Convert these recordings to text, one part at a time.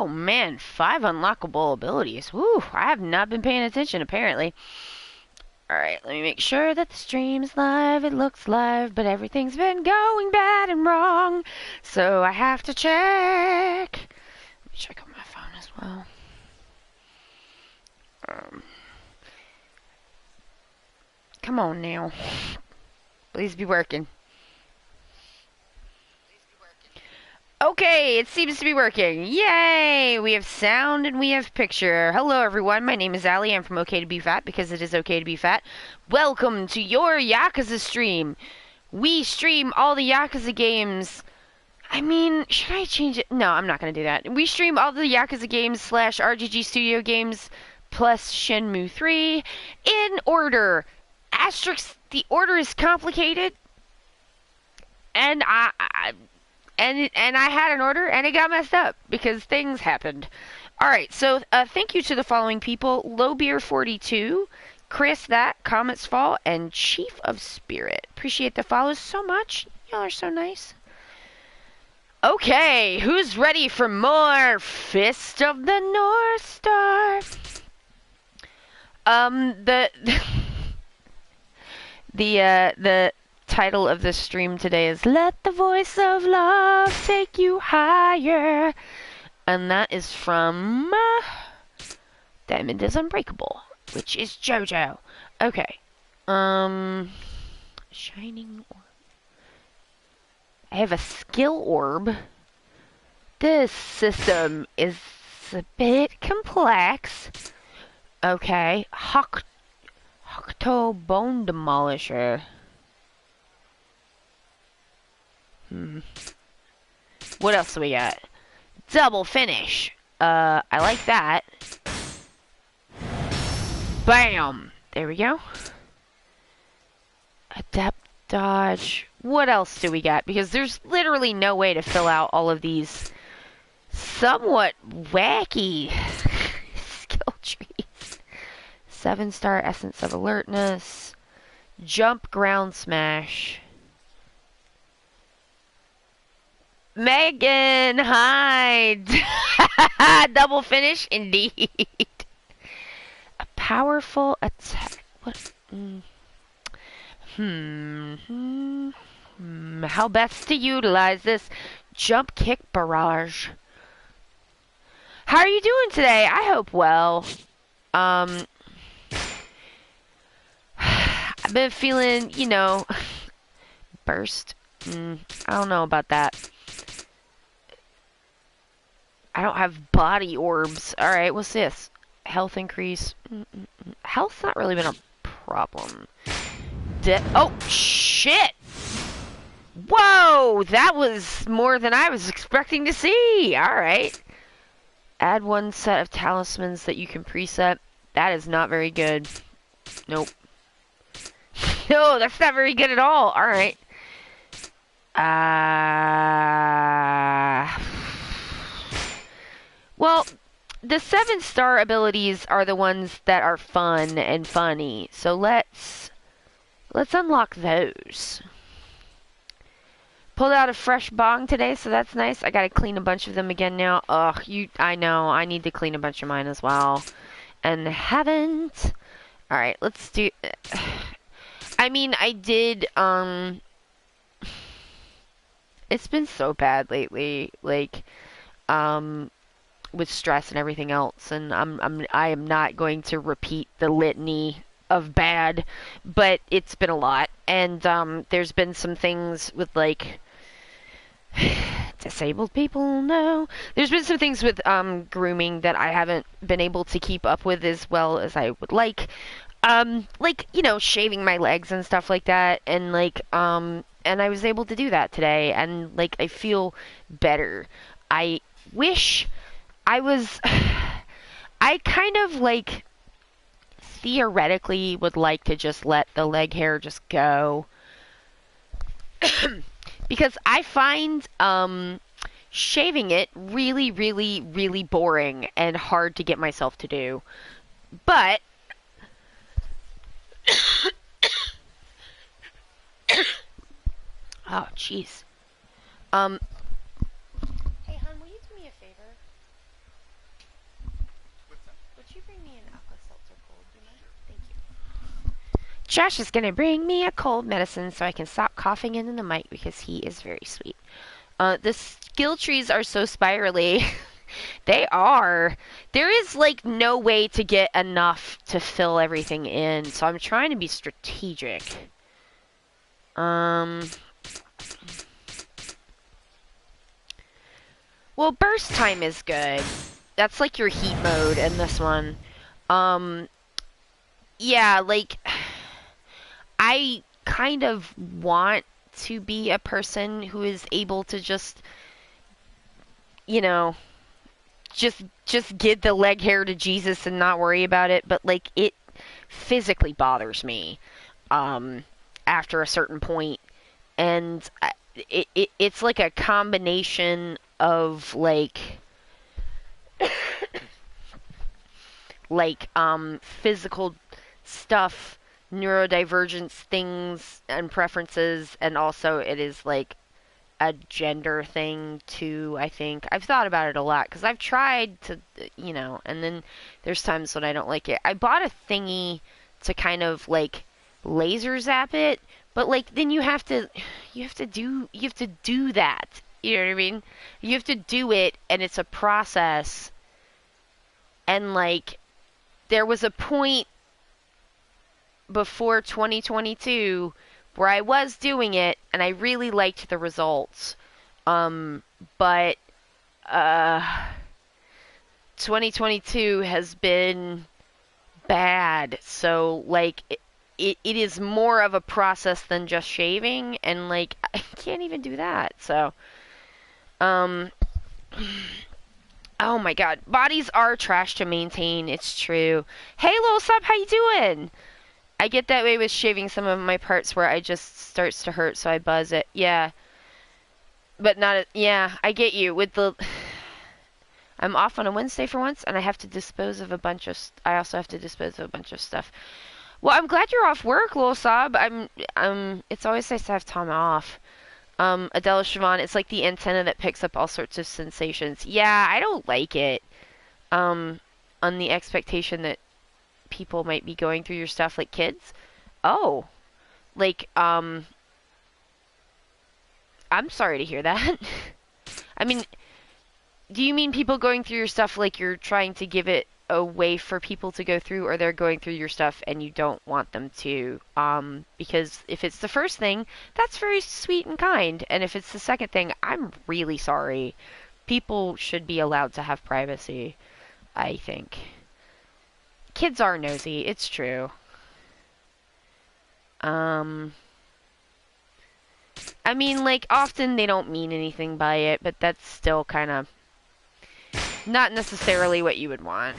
Oh man, 5 unlockable abilities. Woo, I have not been paying attention apparently. Alright, let me make sure that the stream's live. It looks live, but everything's been going bad and wrong. So I have to check. Let me check on my phone as well. Come on now. Please be working. Okay, it seems to be working. Yay! We have sound and we have picture. Hello, everyone. My name is Allie. I'm from Ok2BeFat because it is okay to be fat. Welcome to your Yakuza stream. We stream all the Yakuza games. I mean, should I change it? No, I'm not going to do that. We stream all the Yakuza games / RGG Studio games plus Shenmue 3 in order. Asterisk, the order is complicated. And and I had an order and it got messed up because things happened. Alright, so thank you to the following people: Lowbeer42, Chris That, Comets Fall, and Chief of Spirit. Appreciate the follows so much. Y'all are so nice. Okay, who's ready for more Fist of the North Star? The title of the stream today is Let the Voice of Love Take You Higher. And that is from Diamond is Unbreakable, which is JoJo. Okay. Shining Orb. I have a skill orb. This system is a bit complex. Okay. Hokuto Bone Demolisher. What else do we got? Double finish. I like that. Bam! There we go. Adept dodge. What else do we got? Because there's literally no way to fill out all of these somewhat wacky skill trees. 7-star Essence of Alertness. Jump Ground Smash. Megan, hi! Double finish, indeed. A powerful attack. What? How best to utilize this jump kick barrage? How are you doing today? I hope well. I've been feeling, you know, burst. I don't know about that. I don't have body orbs. Alright, what's this? Health increase. Health's not really been a problem. Oh, shit! Whoa! That was more than I was expecting to see! Alright. Add 1 set of talismans that you can preset. That is not very good. Nope. No, that's not very good at all. Alright. Well, the 7-star abilities are the ones that are fun and funny. So let's unlock those. Pulled out a fresh bong today, so that's nice. I gotta clean a bunch of them again now. Ugh, I know, I need to clean a bunch of mine as well. And haven't. Alright, let's do... I mean, I did, it's been so bad lately, like, with stress and everything else, and I am not going to repeat the litany of bad, but it's been a lot, and there's been some things with like disabled people. No, there's been some things with grooming that I haven't been able to keep up with as well as I would like, you know, shaving my legs and stuff like that, and like and I was able to do that today, and like I feel better. I wish I was I kind of like theoretically would like to just let the leg hair just go. Because I find shaving it really, really, really boring and hard to get myself to do. But oh jeez. Hey hon, will you do me a favor? Josh is gonna bring me a cold medicine so I can stop coughing into the mic because he is very sweet. The skill trees are so spirally. They are. There is like no way to get enough to fill everything in, so I'm trying to be strategic. Well, burst time is good. That's like your heat mode in this one. Yeah, like I kind of want to be a person who is able to just, you know, just get the leg hair to Jesus and not worry about it, but like it physically bothers me after a certain point, and it's like a combination of like physical stuff, neurodivergence things and preferences, and also it is like a gender thing too. I think I've thought about it a lot because I've tried to, and then there's times when I don't like it. I bought a thingy to kind of like laser zap it, but like then you have to do that. You know what I mean? You have to do it, and it's a process. And like there was a point before 2022 where I was doing it and I really liked the results. But 2022 has been bad. So like it is more of a process than just shaving, and like I can't even do that. So oh my god, bodies are trash to maintain. It's true. Hey, little sub, how you doing? I get that way with shaving some of my parts where I just starts to hurt, so I buzz it. Yeah. But not, yeah, I get you. With the, I'm off on a Wednesday for once, and I have to dispose of a bunch of, I also have to dispose of a bunch of stuff. Well, I'm glad you're off work, little Sob. It's always nice to have Tom off. Adela Siobhan, it's like the antenna that picks up all sorts of sensations. Yeah, I don't like it. On the expectation that people might be going through your stuff, like kids. Oh, like I'm sorry to hear that. I mean, do you mean people going through your stuff like you're trying to give it a way for people to go through, or they're going through your stuff and you don't want them to? Because if it's the first thing, that's very sweet and kind, and if it's the second thing, I'm really sorry. People should be allowed to have privacy, I think. Kids are nosy, it's true. I mean, like, often they don't mean anything by it, but that's still kind of not necessarily what you would want.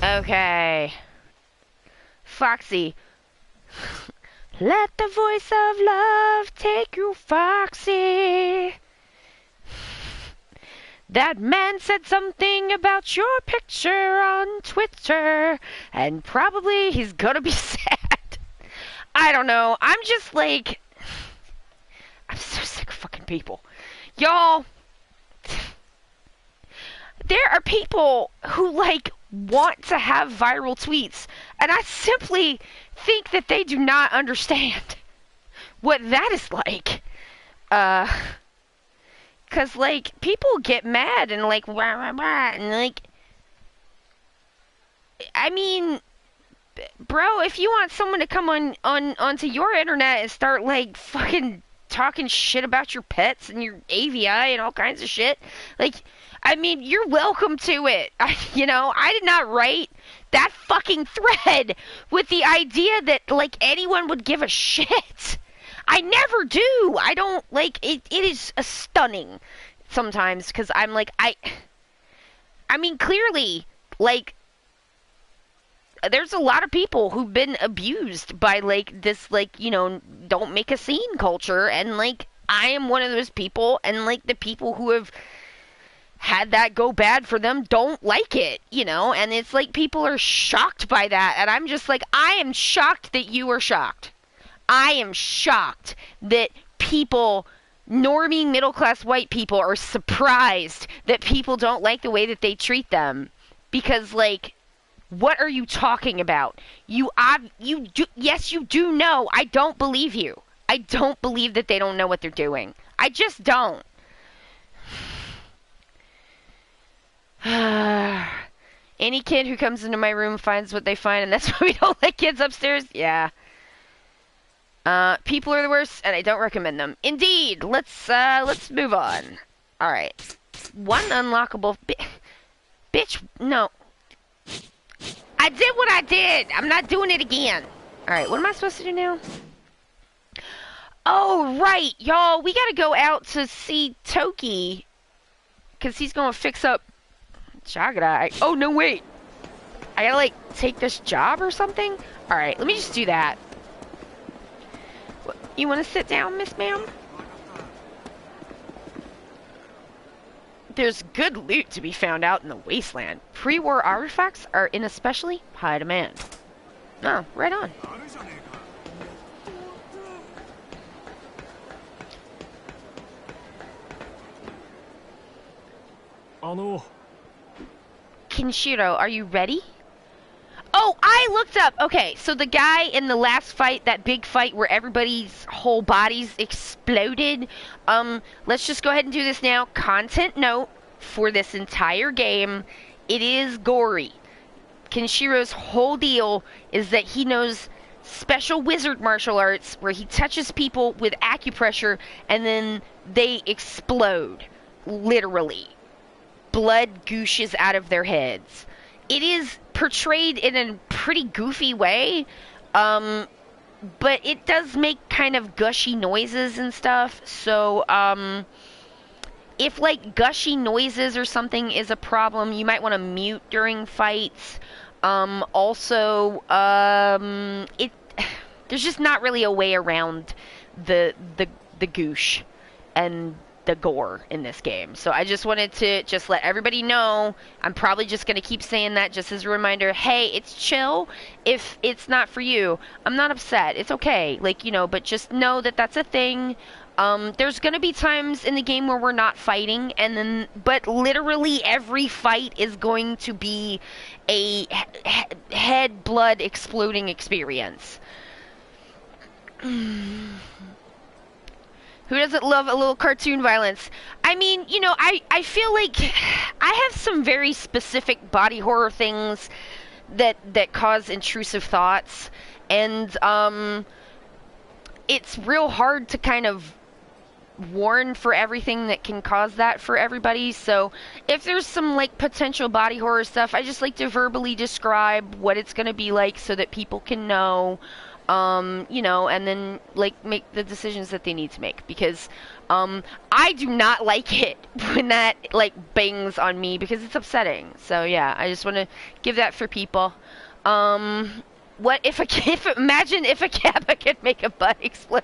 Okay. Foxy. Let the voice of love take you, Foxy. That man said something about your picture on Twitter, and probably he's gonna be sad. I don't know. I'm just like, I'm so sick of fucking people. Y'all, there are people who, like, want to have viral tweets, and I simply think that they do not understand what that is like. Cause like people get mad and like wah, wah, wah, and like, I mean, bro, if you want someone to come onto your internet and start like fucking talking shit about your pets and your AVI and all kinds of shit, like, I mean, you're welcome to it. I did not write that fucking thread with the idea that like anyone would give a shit. I never do. I don't like it. It is stunning sometimes because I'm like I mean clearly like there's a lot of people who've been abused by like this like don't make a scene culture, and like I am one of those people, and like the people who have had that go bad for them don't like it, and it's like people are shocked by that, and I'm just like, I am shocked that you are shocked. I am shocked that people normie middle-class white people are surprised that people don't like the way that they treat them. Because, like, what are you talking about? Yes, you do know. I don't believe you. I don't believe that they don't know what they're doing. I just don't. Any kid who comes into my room finds what they find, and that's why we don't let kids upstairs? Yeah. People are the worst, and I don't recommend them. Indeed. Let's move on. Alright. One unlockable... Bitch, no. I did what I did. I'm not doing it again. Alright, what am I supposed to do now? Oh, right, y'all. We gotta go out to see Toki. Because he's gonna fix up Chagada. Oh, no, wait. I gotta, like, take this job or something? Alright, let me just do that. You wanna sit down, Miss Ma'am? There's good loot to be found out in the wasteland. Pre-war artifacts are in especially high demand. Oh, right on. Kenshiro, are you ready? Oh, I looked up. Okay, so the guy in the last fight, that big fight where everybody's whole bodies exploded. Let's just go ahead and do this now. Content note for this entire game, it is gory. Kenshiro's whole deal is that he knows special wizard martial arts where he touches people with acupressure and then they explode. Literally. Blood gooshes out of their heads. It is portrayed in a pretty goofy way, but it does make kind of gushy noises and stuff, so, if, like, gushy noises or something is a problem, you might want to mute during fights. Also, there's just not really a way around the goosh and the gore in this game. So I just wanted to just let everybody know. I'm probably just going to keep saying that just as a reminder. Hey, it's chill. If it's not for you, I'm not upset. It's okay. Like, you know, but just know that that's a thing. There's going to be times in the game where we're not fighting, but literally every fight is going to be a head blood exploding experience. Who doesn't love a little cartoon violence? I mean, you know, I feel like I have some very specific body horror things that cause intrusive thoughts, and it's real hard to kind of warn for everything that can cause that for everybody. So if there's some like potential body horror stuff, I just like to verbally describe what it's going to be like so that people can know. You know, and then, like, make the decisions that they need to make, because, I do not like it when that, like, bangs on me, because it's upsetting. So, yeah, I just want to give that for people. What if imagine if a kappa could make a butt explode.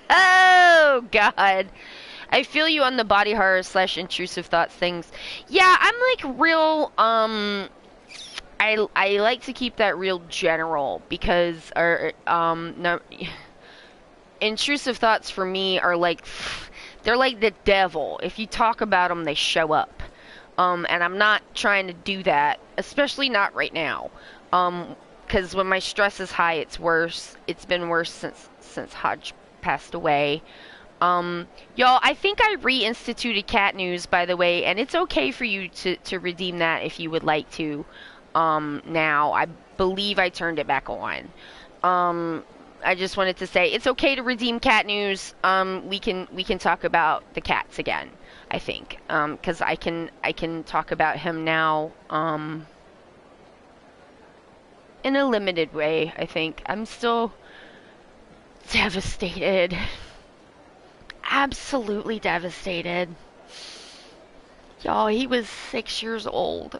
Oh, God. I feel you on the body horror / intrusive thoughts things. Yeah, I'm, like, real, I like to keep that real general, because no, intrusive thoughts for me are like, they're like the devil. If you talk about them, they show up. And I'm not trying to do that, especially not right now. Because when my stress is high, it's worse. It's been worse since Hodge passed away. Y'all, I think I reinstituted cat news, by the way, and it's okay for you to redeem that if you would like to. Now, I believe I turned it back on. I just wanted to say it's okay to redeem cat news. We can talk about the cats again, I think. 'Cause I can talk about him now, in a limited way, I think. I'm still devastated. Absolutely devastated. Y'all, he was 6 years old.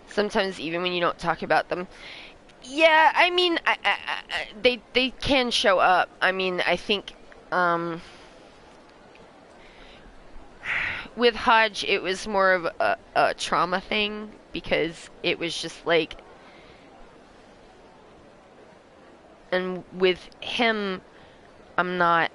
Sometimes even when you don't talk about them. Yeah, I mean, they can show up. I mean, I think, with Hodge, it was more of a trauma thing because it was just like, and with him, I'm not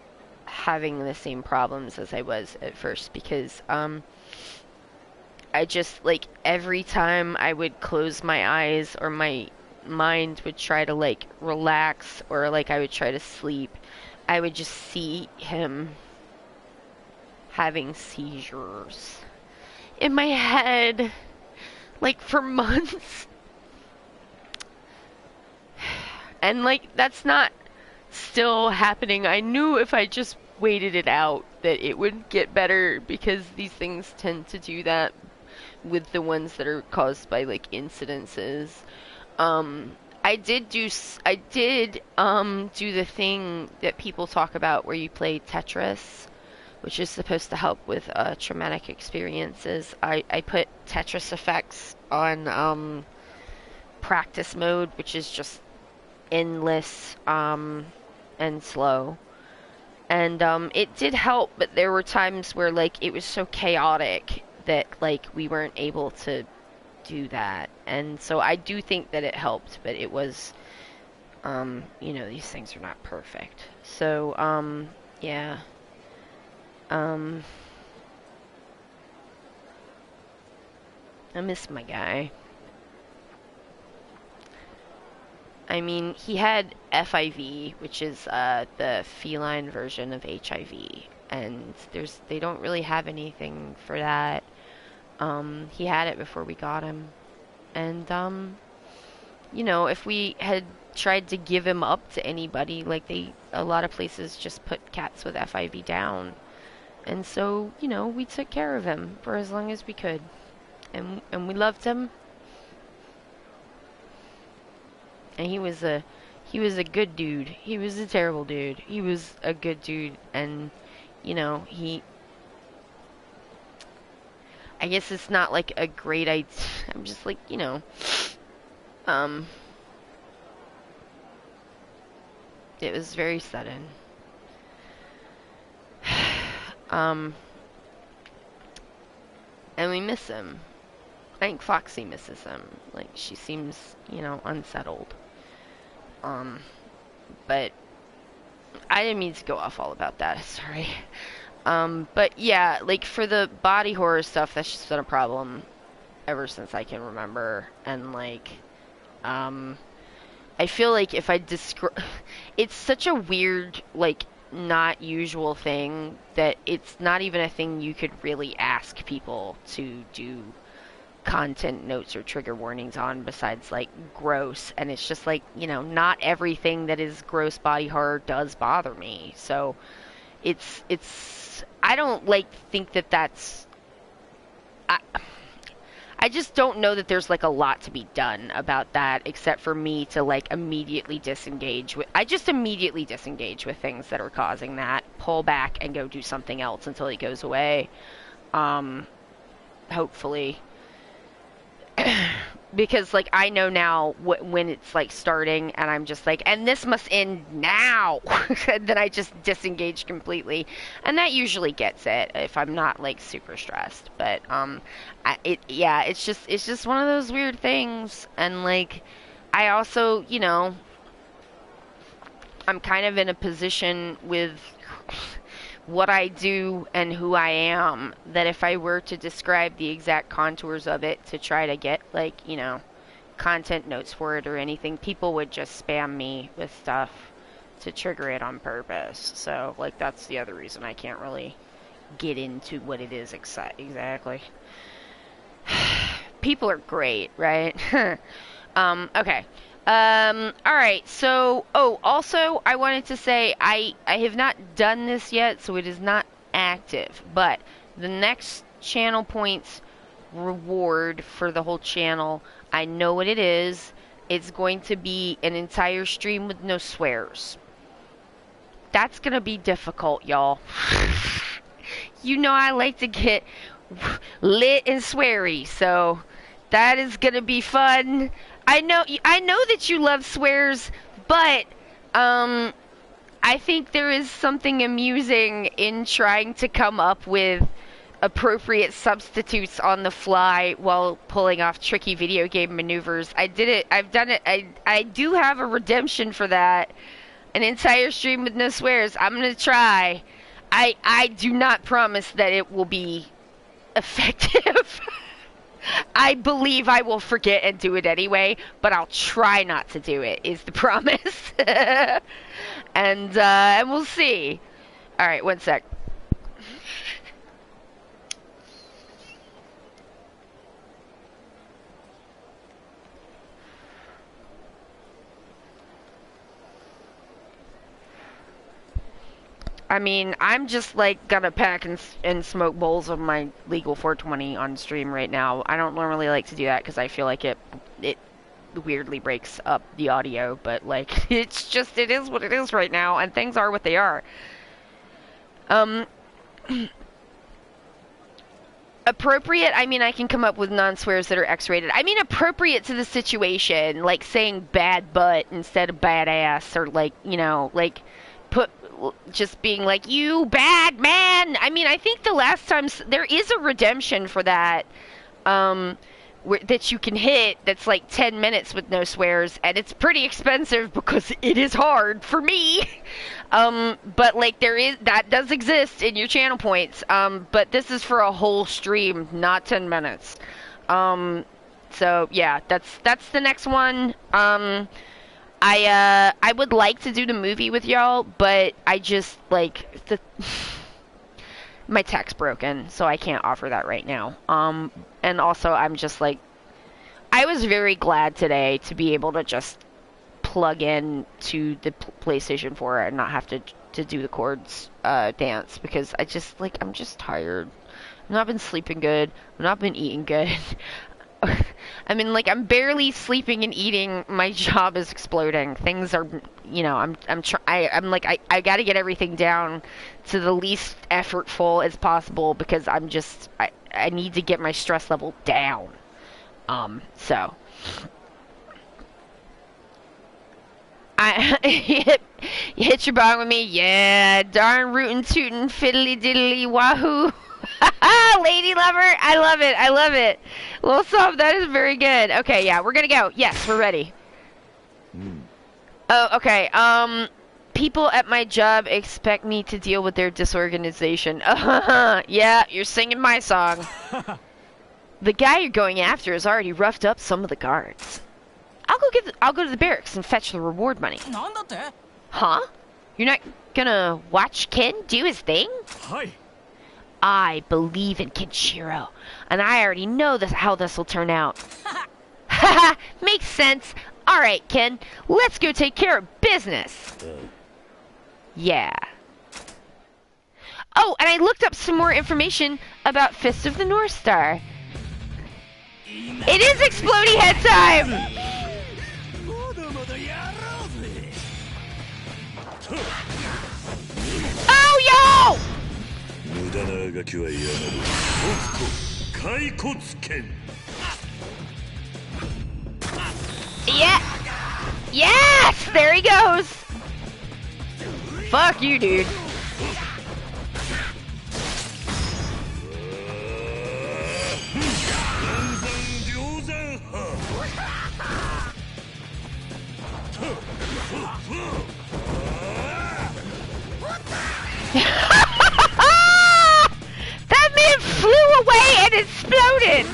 having the same problems as I was at first because I just like every time I would close my eyes or my mind would try to like relax or like I would try to sleep, I would just see him having seizures in my head like for months. And like that's not still happening. I knew if I just waited it out that it would get better because these things tend to do that with the ones that are caused by like incidences. I did do the thing that people talk about where you play Tetris, which is supposed to help with traumatic experiences. I put Tetris effects on practice mode, which is just endless and slow. And it did help, but there were times where like it was so chaotic that like we weren't able to do that. And so I do think that it helped, but it was you know, these things are not perfect. So yeah. I miss my guy. I mean, he had FIV, which is the feline version of HIV, and they don't really have anything for that. He had it before we got him, and you know, if we had tried to give him up to anybody, like a lot of places just put cats with FIV down, and so you know, we took care of him for as long as we could, and we loved him. And he was a good dude. He was a terrible dude. He was a good dude, and you know, I guess it's not like a great idea. I'm just like, you know, it was very sudden. And we miss him. I think Foxy misses him. Like, she seems, you know, unsettled. But I didn't mean to go off all about that, sorry. But yeah, like for the body horror stuff, that's just been a problem ever since I can remember. And like, I feel like if I describe, it's such a weird, like, not usual thing that it's not even a thing you could really ask people to do content notes or trigger warnings on besides like gross, and it's just like, you know, not everything that is gross body horror does bother me. So it's I don't like think that that's I just don't know that there's like a lot to be done about that except for me to like immediately disengage with I just immediately disengage with things that are causing that, pull back and go do something else until it goes away. Hopefully. Because like I know now when it's like starting and I'm just like, and this must end now. And then I just disengage completely, and that usually gets it if I'm not like super stressed. But it's just one of those weird things. And like I also, you know, I'm kind of in a position with what I do and who I am, that if I were to describe the exact contours of it to try to get, like, you know, content notes for it or anything, people would just spam me with stuff to trigger it on purpose. So, like, that's the other reason I can't really get into what it is exactly. People are great, right? Okay. Alright, so, also, I wanted to say, I have not done this yet, so it is not active, but the next channel points reward for the whole channel, I know what it is. It's going to be an entire stream with no swears. That's gonna be difficult, y'all. You know I like to get lit and sweary, so that is gonna be fun. I know that you love swears, but I think there is something amusing in trying to come up with appropriate substitutes on the fly while pulling off tricky video game maneuvers. I did it. I've done it. I do have a redemption for that. An entire stream with no swears. I'm gonna try. I do not promise that it will be effective. I believe I will forget and do it anyway, but I'll try not to do it, is the promise. And we'll see. Alright, one sec. I mean, I'm just, like, gonna pack and smoke bowls of my legal 420 on stream right now. I don't normally like to do that because I feel like it weirdly breaks up the audio, but, like, it's just, it is what it is right now, and things are what they are. Appropriate, I mean, I can come up with non-swears that are X-rated. I mean, appropriate to the situation, like saying bad butt instead of badass, or, like, you know, like, just being like, you bad man. I mean, I think the last time there is a redemption for that, that you can hit. That's like 10 minutes with no swears, and it's pretty expensive because it is hard for me. But like that does exist in your channel points. But this is for a whole stream, not 10 minutes. So yeah, that's the next one. I would like to do the movie with y'all, but I just, like, my tech's broken, so I can't offer that right now. And also, I'm just, like, I was very glad today to be able to just plug in to the PlayStation 4 and not have to do the chords, dance, because I'm just tired. I've not been sleeping good. I've not been eating good. I mean, like, I'm barely sleeping and eating. My job is exploding. Things are, you know, I'm like, I gotta get everything down to the least effortful as possible because I need to get my stress level down. So. You hit your bong with me? Yeah, darn rootin' tootin' fiddly diddly wahoo. Lady lover, I love it, I love it. Little sub, that is very good. Okay, yeah, we're gonna go. Yes, we're ready. Oh, okay, people at my job expect me to deal with their disorganization. Yeah, you're singing my song. The guy you're going after has already roughed up some of the guards. I'll go to the barracks and fetch the reward money. Huh? You're not gonna watch Ken do his thing? Hi. I believe in Kenshiro, and I already know how this will turn out. Haha, makes sense. Alright, Ken, let's go take care of business. Yeah. Oh, and I looked up some more information about Fist of the North Star. It is Explodey Head time! Oh, yo! Yeah. Yes! There he goes! Fuck you, dude. That man flew away and exploded!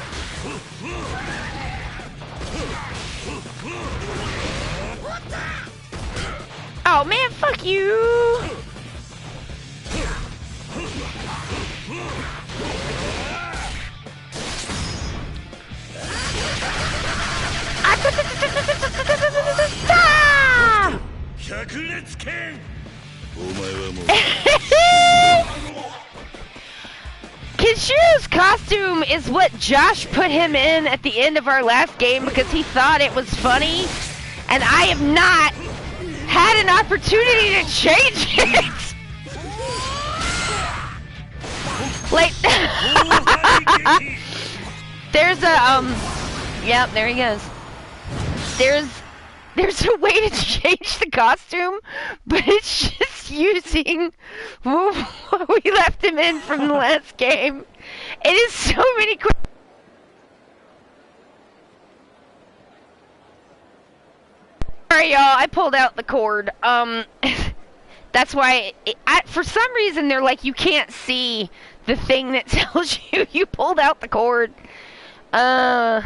Oh man, fuck you! Kenshiro's costume is what Josh put him in at the end of our last game because he thought it was funny, and I have not had an opportunity to change it. Like, there's a, yep, there he goes. There's a way to change the costume, but it's just just using what we left him in from the last game. It is so many Sorry, y'all. I pulled out the cord. That's why, for some reason, they're like, you can't see the thing that tells you you pulled out the cord. My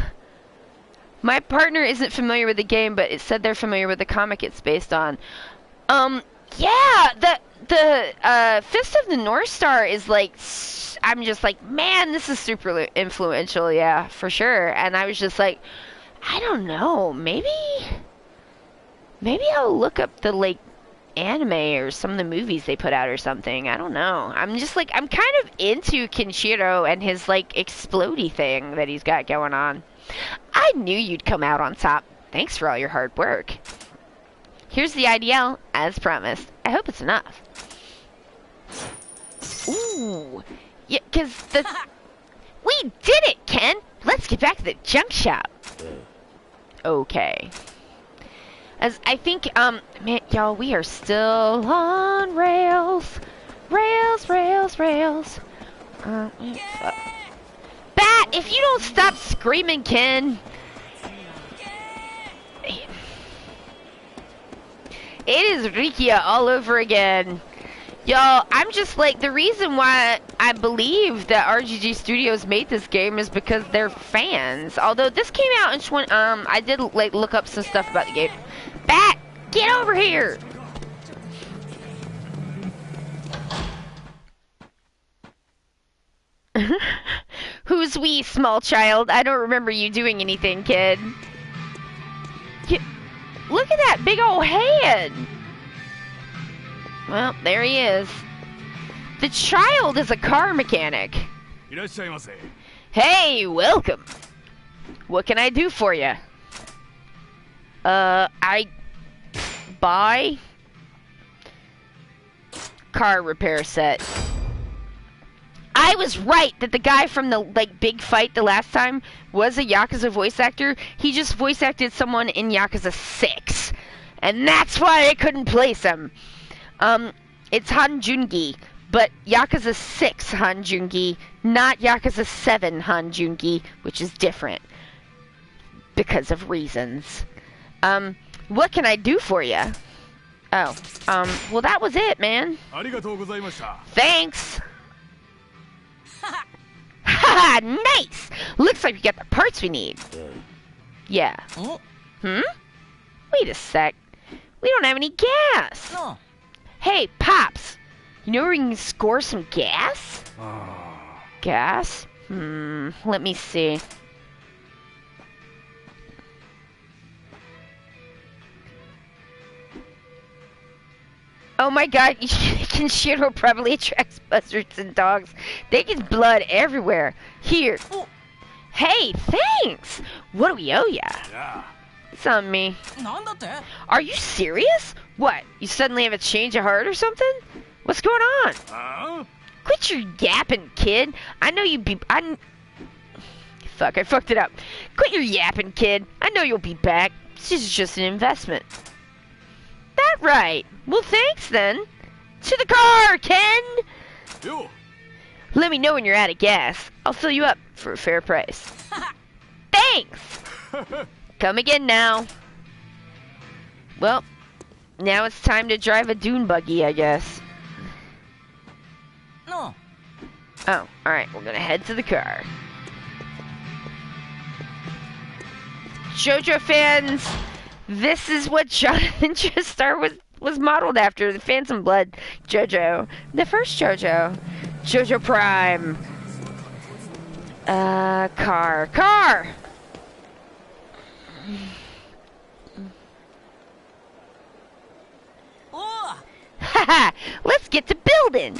partner isn't familiar with the game, but it said they're familiar with the comic it's based on. Yeah, the Fist of the North Star is like, I'm just like, man, this is super influential, yeah, for sure. And I was just like, I don't know, maybe I'll look up the, like, anime or some of the movies they put out or something. I don't know. I'm just like, I'm kind of into Kenshiro and his, like, explodey thing that he's got going on. I knew you'd come out on top. Thanks for all your hard work. Here's the IDL, as promised. I hope it's enough. Ooh. Yeah, because the... We did it, Ken! Let's get back to the junk shop. Okay. As I think, man, y'all, we are still on rails. Rails, rails, rails. Bat, if you don't stop screaming, Ken. It is Rikia all over again. Y'all, I'm just like, the reason why I believe that RGG Studios made this game is because they're fans. Although this came out in I did like look up some stuff about the game. Bat, get over here! Who's we, small child? I don't remember you doing anything, kid. Look at that big old head! Well, there he is. The child is a car mechanic. Hey, welcome. What can I do for you? I buy car repair set. I was right that the guy from the, like, big fight the last time was a Yakuza voice actor. He just voice acted someone in Yakuza 6. And that's why I couldn't place him. It's Han Jungi, but Yakuza 6 Han Jungi, not Yakuza 7 Han Jungi, which is different. Because of reasons. What can I do for you? Oh, well that was it, man. Thanks! Haha, nice! Looks like we got the parts we need. Yeah. Wait a sec. We don't have any gas! No. Hey, Pops! You know where we can score some gas? Gas? Let me see. Oh my god, Kenshiro probably attracts buzzards and dogs. They get blood everywhere. Here. Hey, thanks! What do we owe ya? Yeah. It's on me. Are you serious? What, you suddenly have a change of heart or something? What's going on? Quit your yapping, kid. I know you'd be... Fuck, I fucked it up. Quit your yapping, kid. I know you'll be back. This is just an investment. That right. Well, thanks then. To the car, Ken! Yo. Let me know when you're out of gas. I'll fill you up for a fair price. Thanks! Come again now. Well, now it's time to drive a dune buggy, I guess. No. Oh, alright, we're gonna head to the car. JoJo fans, this is what Jonathan Joestar was modeled after. The Phantom Blood JoJo. The first JoJo. JoJo Prime. Car. Haha, let's get to building.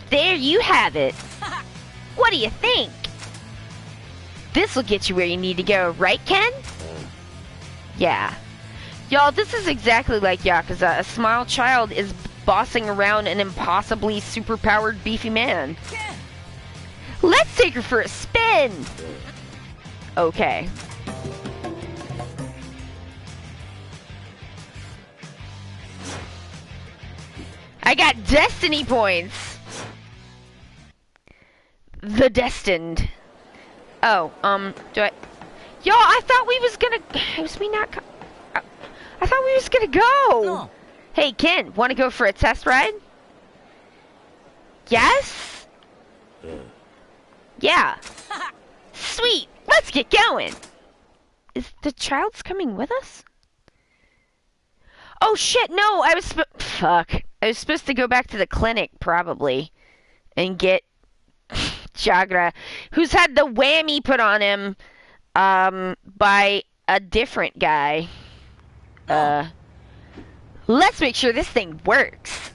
There you have it. What do you think? This'll get you where you need to go, right, Ken? Yeah. Y'all, this is exactly like Yakuza. A small child is bossing around an impossibly superpowered beefy man. Let's take her for a spin! Okay. I got destiny points. The destined. Oh, do I? Yo, I thought we was gonna. Was we not? I thought we was gonna go. No. Hey, Ken, want to go for a test ride? Yes. Yeah. Sweet. Let's get going. Is the child's coming with us? Oh shit! No, I was. Fuck. I was supposed to go back to the clinic probably, and get Jagra, who's had the whammy put on him, by a different guy. Let's make sure this thing works.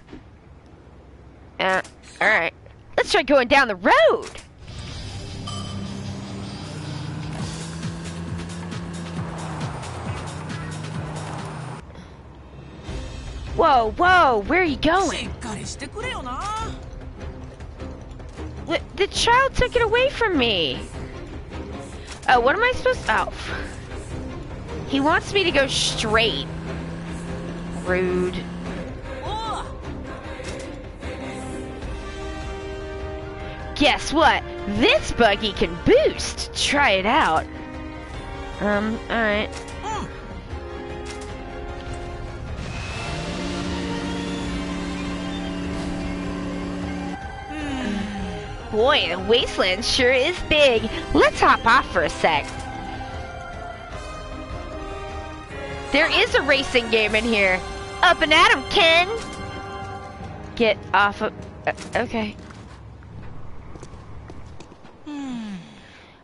Alright. Let's try going down the road. Whoa, whoa, where are you going? The child took it away from me. Oh, what am I supposed to... Oh. He wants me to go straight. Rude. Guess what? This buggy can boost. Try it out. Alright. Boy, the wasteland sure is big. Let's hop off for a sec. There is a racing game in here. Up and at 'em, Ken. Get off of... okay.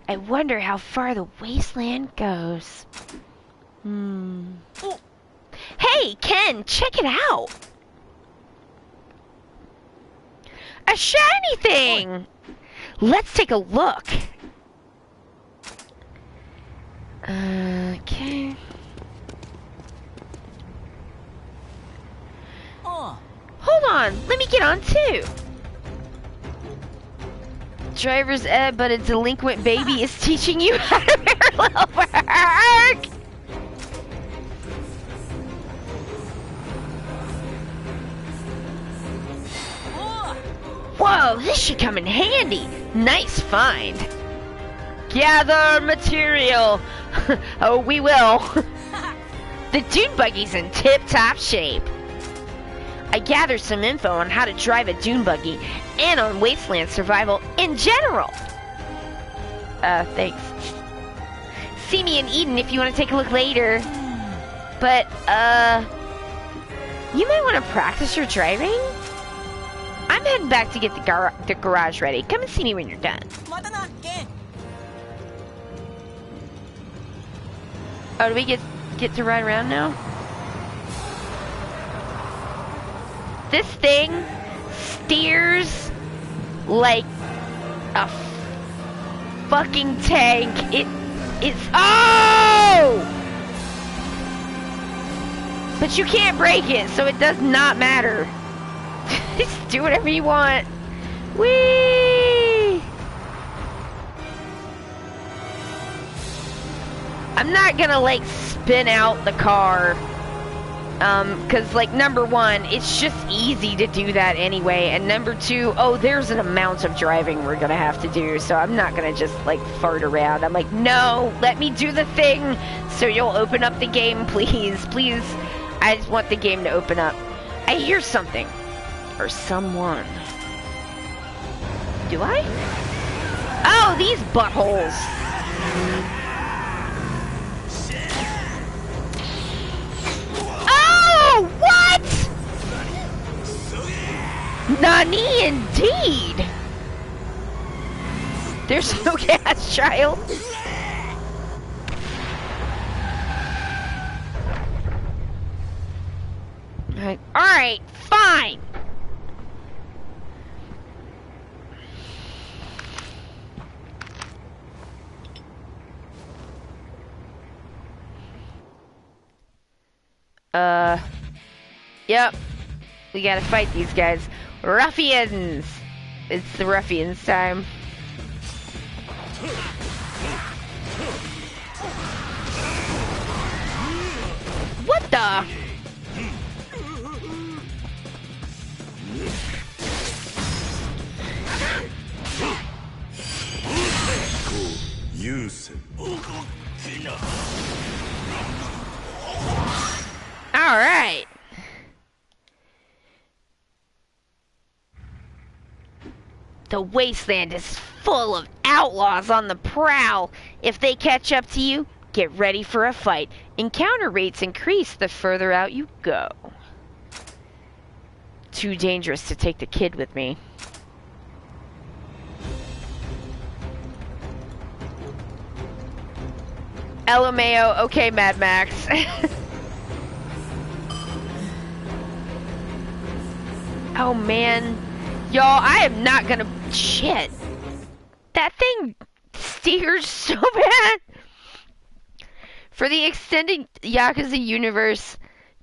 I wonder how far the wasteland goes. Hey, Ken, check it out. A shiny thing. Let's take a look. Okay. Hold on, let me get on too. Driver's ed, but a delinquent baby is teaching you how to parallel work. Whoa, this should come in handy. Nice find. Gather material. Oh, we will. The dune buggy's in tip-top shape. I gathered some info on how to drive a dune buggy and on wasteland survival in general. Thanks. See me in Eden if you want to take a look later. But, you might want to practice your driving? I'm heading back to get the garage ready. Come and see me when you're done. Oh, do we get to ride around now? This thing steers like a fucking tank. It's oh! But you can't break it, so it does not matter. Just do whatever you want. Whee! I'm not gonna like spin out the car. Cause like number one, it's just easy to do that anyway, and number two, oh, there's an amount of driving we're gonna have to do, so I'm not gonna just like fart around. I'm like, no, let me do the thing, so you'll open up the game, please, please. I just want the game to open up. I hear something, or someone. Do I? Oh, these buttholes. What? Nani indeed. There's no gas, child. Alright, fine. Yep. We gotta fight these guys. Ruffians! It's the ruffians time. What the? The wasteland is full of outlaws on the prowl. If they catch up to you, get ready for a fight. Encounter rates increase the further out you go. Too dangerous to take the kid with me. LMAO, okay, Mad Max. Oh man. Y'all, I am not gonna... Shit. That thing steers so bad. For the extended Yakuza universe,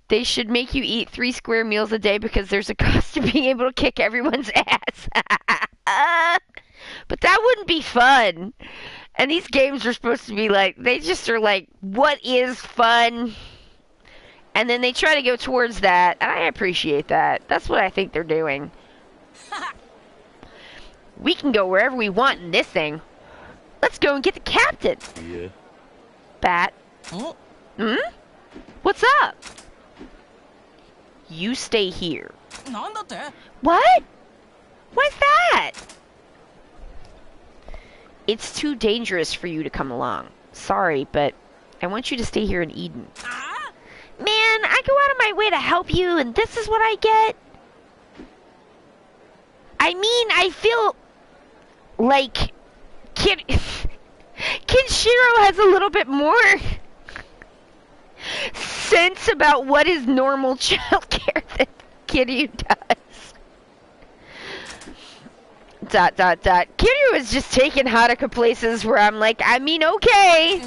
they should make you eat 3 square meals a day because there's a cost to being able to kick everyone's ass. But that wouldn't be fun. And these games are supposed to be like, they just are like, what is fun? And then they try to go towards that, and I appreciate that. That's what I think they're doing. We can go wherever we want in this thing. Let's go and get the captain. Yeah. Bat. Hmm? What's up? You stay here. What? Why's that? It's too dangerous for you to come along. Sorry, but I want you to stay here in Eden. Man, I go out of my way to help you, and this is what I get? I mean, I feel like Kinshiro has a little bit more sense about what is normal childcare than Kiryu does. ... Kiryu is just taking Haruka places where I'm like, I mean, okay.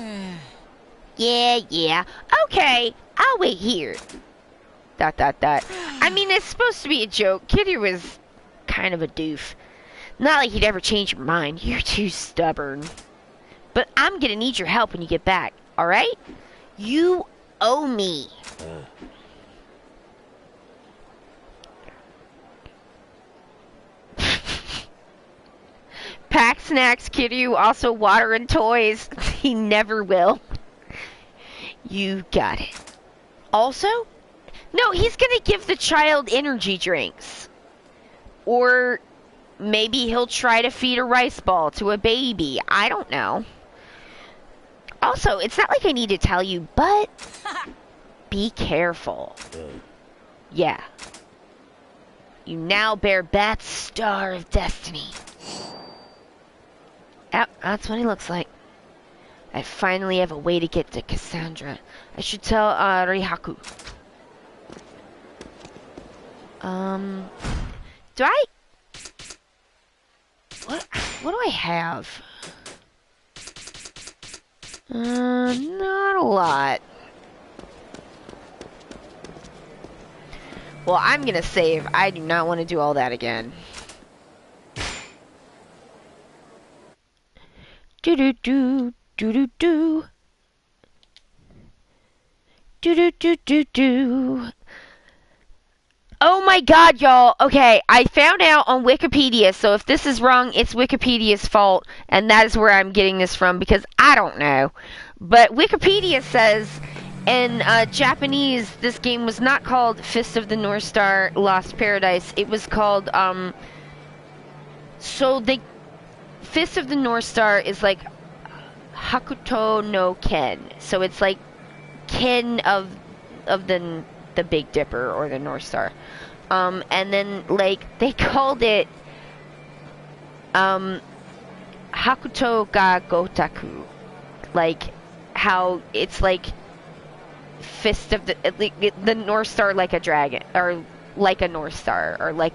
Yeah. Okay, I'll wait here. ... I mean, it's supposed to be a joke. Kiryu is kind of a doof. Not like he'd ever change your mind. You're too stubborn. But I'm gonna need your help when you get back, alright? You owe me. Pack snacks, Kiryu, also water and toys. He never will. You got it. Also? No, he's gonna give the child energy drinks. Or maybe he'll try to feed a rice ball to a baby. I don't know. Also, it's not like I need to tell you, but be careful. Yeah. You now bear Bat's Star of Destiny. Yep, that's what he looks like. I finally have a way to get to Cassandra. I should tell Rihaku. Do I... What do I have? Not a lot. Well, I'm gonna save. I do not want to do all that again. Do-do-do, do-do-do. Do-do-do-do-do. Oh my god, y'all. Okay, I found out on Wikipedia, so if this is wrong, it's Wikipedia's fault, and that is where I'm getting this from, because I don't know. But Wikipedia says, in Japanese, this game was not called Fist of the North Star Lost Paradise. It was called, so the Fist of the North Star is like Hakuto no Ken. So it's like Ken of the Big Dipper or the North Star. And then, like, they called it Hakuto ga Gotaku. Like, how it's like Fist of the North Star like a dragon, or like a North Star, or like,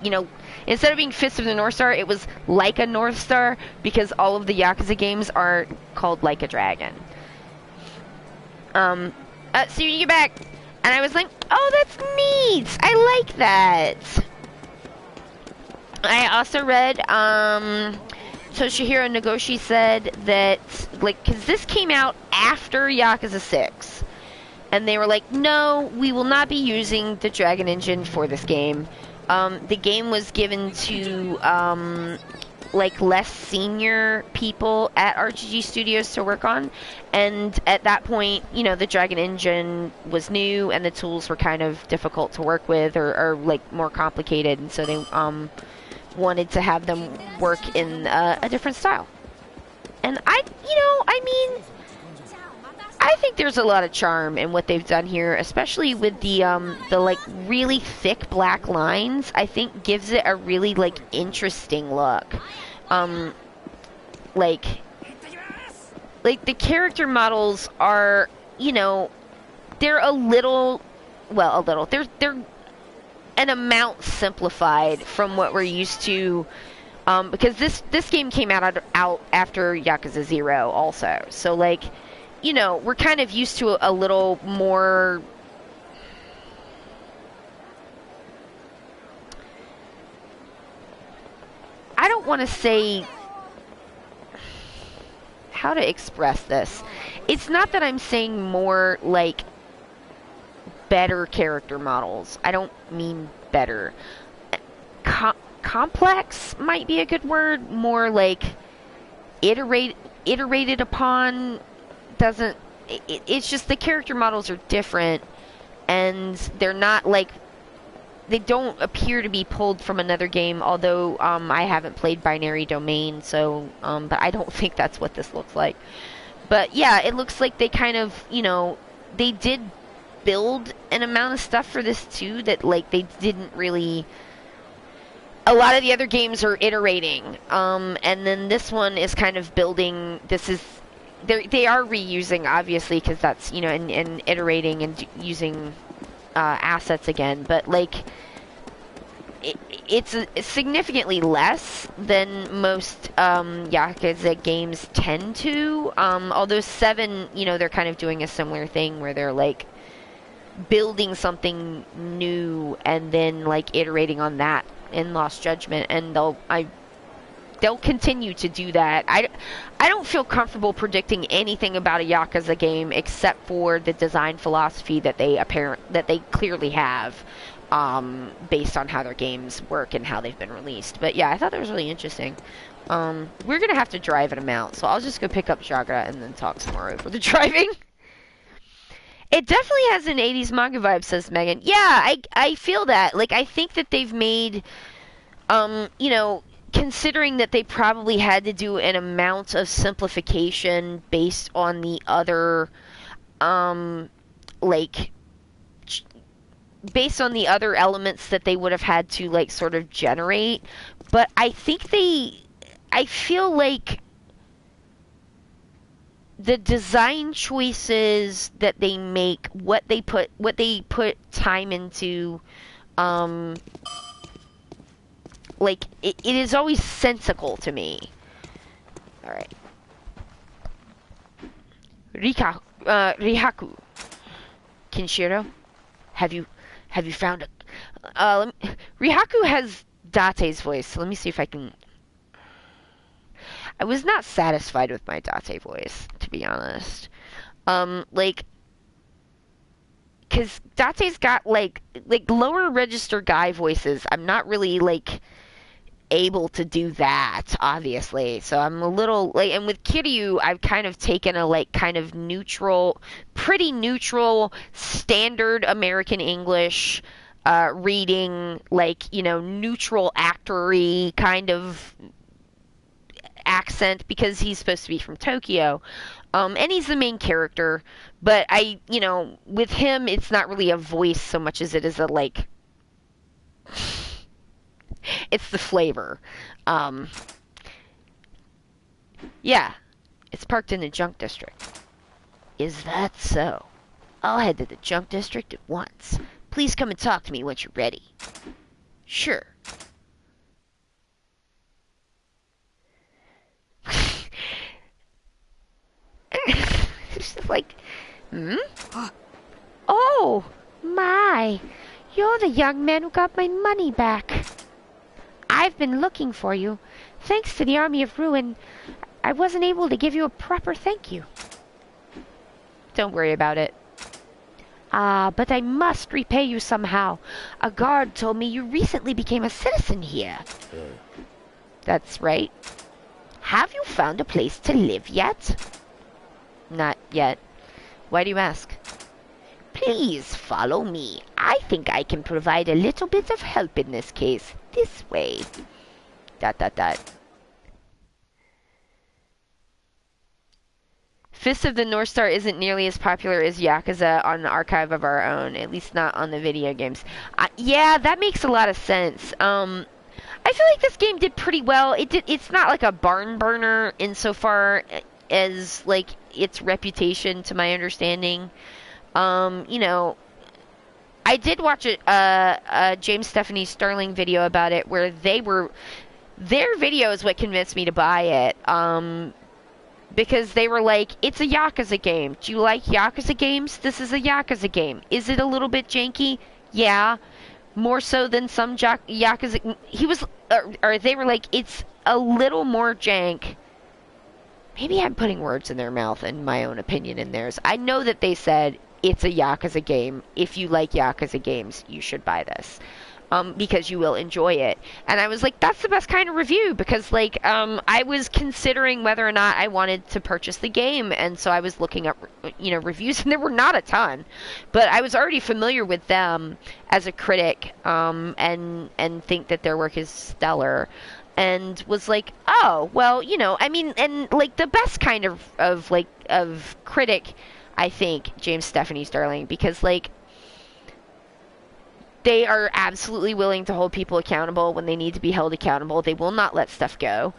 you know, instead of being Fist of the North Star, it was like a North Star, because all of the Yakuza games are called Like a Dragon. So when you get back, and I was like, oh, that's neat! I like that! I also read, Toshihiro Nagoshi said that, like, because this came out after Yakuza 6, and they were like, no, we will not be using the Dragon Engine for this game. The game was given to, like, less senior people at RGG Studios to work on, and at that point, you know, the Dragon Engine was new, and the tools were kind of difficult to work with, or like, more complicated, and so they, wanted to have them work in a different style. And I mean, I think there's a lot of charm in what they've done here, especially with the like really thick black lines. I think gives it a really like interesting look. Like the character models are, they're a little, they're an amount simplified from what we're used to. Because this game came out after Yakuza 0 also. So, like, we're kind of used to a little more... I don't want to say how to express this. It's not that I'm saying more, like, better character models. I don't mean better. Complex might be a good word. More like iterated upon doesn't. It's just the character models are different, and they're not like, they don't appear to be pulled from another game. Although I haven't played Binary Domain, so but I don't think that's what this looks like. But yeah, it looks like they kind of they did build an amount of stuff for this too that like they didn't really. A lot of the other games are iterating, and then this one is kind of building. They are reusing, obviously, because that's and iterating and using assets again. But like, it's significantly less than most Yakuza games tend to. Although 7, they're kind of doing a similar thing where they're like building something new and then like iterating on that in Lost Judgment, and they'll continue to do that. I don't feel comfortable predicting anything about a Yakuza game except for the design philosophy that they clearly have, based on how their games work and how they've been released. But yeah, I thought that was really interesting. We're gonna have to drive an amount, so I'll just go pick up Jagra and then talk some more over the driving. It definitely has an 80s manga vibe, says Megan. Yeah, I feel that. Like, I think that they've made, considering that they probably had to do an amount of simplification based on the other, based on the other elements that they would have had to, like, sort of generate. But I think I feel like the design choices that they make, what they put time into, like, it is always sensical to me. All right, Rihaku, Kinshiro, have you found a? Rihaku has Date's voice. So let me see if I can. I was not satisfied with my Date voice, to be honest. Like, because Date's got, like lower register guy voices. I'm not really, like, able to do that, obviously. So I'm a little, like, and with Kiryu, I've kind of taken a, like, kind of pretty neutral, standard American English, reading, like, neutral actory kind of accent, because he's supposed to be from Tokyo, and he's the main character. But with him, it's not really a voice so much as it is a, like, it's the flavor. Yeah, it's parked in the junk district. Is that so? I'll head to the junk district at once. Please come and talk to me once you're ready. Sure. Like, Oh, my. You're the young man who got my money back. I've been looking for you. Thanks to the Army of Ruin, I wasn't able to give you a proper thank you. Don't worry about it. But I must repay you somehow. A guard told me you recently became a citizen here. That's right. Have you found a place to live yet? Not yet. Why do you ask? Please follow me. I think I can provide a little bit of help in this case. This way. Dot dot dot. Fist of the North Star isn't nearly as popular as Yakuza on the Archive of Our Own, at least not on the video games. Yeah, that makes a lot of sense. I feel like this game did pretty well. It's not like a barn burner insofar as like its reputation, to my understanding. You know, I did watch a James Stephanie Sterling video about it where their video is what convinced me to buy it. Because they were like, it's a Yakuza game. Do you like Yakuza games? This is a Yakuza game. Is it a little bit janky? Yeah. More so than some Yakuza... Or they were like, it's a little more jank. Maybe I'm putting words in their mouth and my own opinion in theirs. I know that they said, it's a Yakuza game. If you like Yakuza games, you should buy this. Because you will enjoy it. And I was like, that's the best kind of review, because, like, I was considering whether or not I wanted to purchase the game, and so I was looking up, you know, reviews, and there were not a ton. But I was already familiar with them as a critic, and think that their work is stellar. And was like, oh, well, you know, I mean, and, like, the best kind of critic, I think, James Stephanie Sterling, because, like, they are absolutely willing to hold people accountable when they need to be held accountable. They will not let stuff go,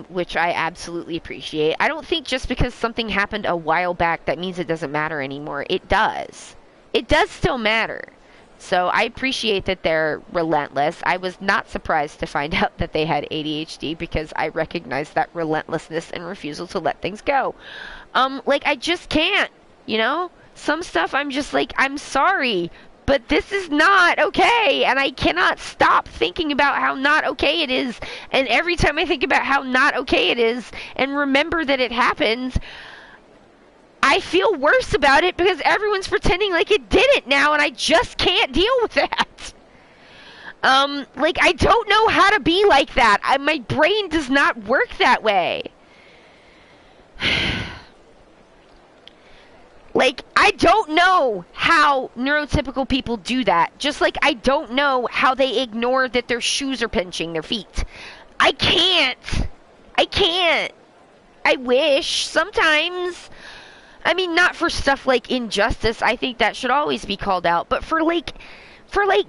which I absolutely appreciate. I don't think just because something happened a while back that means it doesn't matter anymore. It does. It does still matter. So I appreciate that they're relentless. I was not surprised to find out that they had ADHD because I recognize that relentlessness and refusal to let things go. Like, I just can't, you know? Some stuff I'm just like, I'm sorry, but this is not okay, and I cannot stop thinking about how not okay it is, and every time I think about how not okay it is, and remember that it happened, I feel worse about it because everyone's pretending like it didn't now, and I just can't deal with that. Like, I don't know how to be like that. My brain does not work that way. Like, I don't know how neurotypical people do that. Just like I don't know how they ignore that their shoes are pinching their feet. I can't. I wish sometimes. I mean, not for stuff like injustice. I think that should always be called out. But for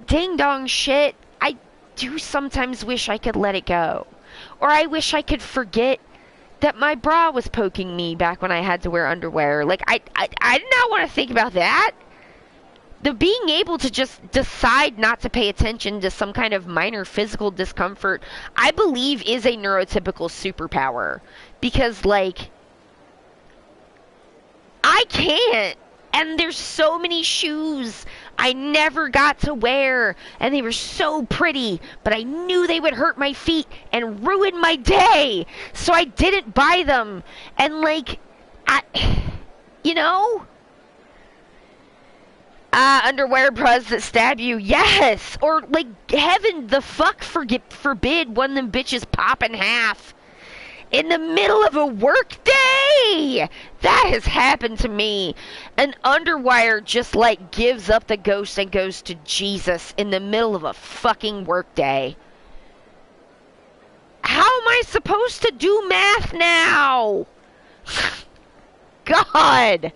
ding dong shit, I do sometimes wish I could let it go. Or I wish I could forget that my bra was poking me back when I had to wear underwear. Like, I did not want to think about that. The being able to just decide not to pay attention to some kind of minor physical discomfort, I believe is a neurotypical superpower. Because, like, I can't. And there's so many shoes I never got to wear, and they were so pretty, but I knew they would hurt my feet and ruin my day, so I didn't buy them. And, like, you know? Underwear bras that stab you, yes! Or, like, heaven the fuck forbid one of them bitches pop in half in the middle of a work day. That has happened to me. An underwire just, like, gives up the ghost and goes to Jesus in the middle of a fucking work day. How am I supposed to do math now? God.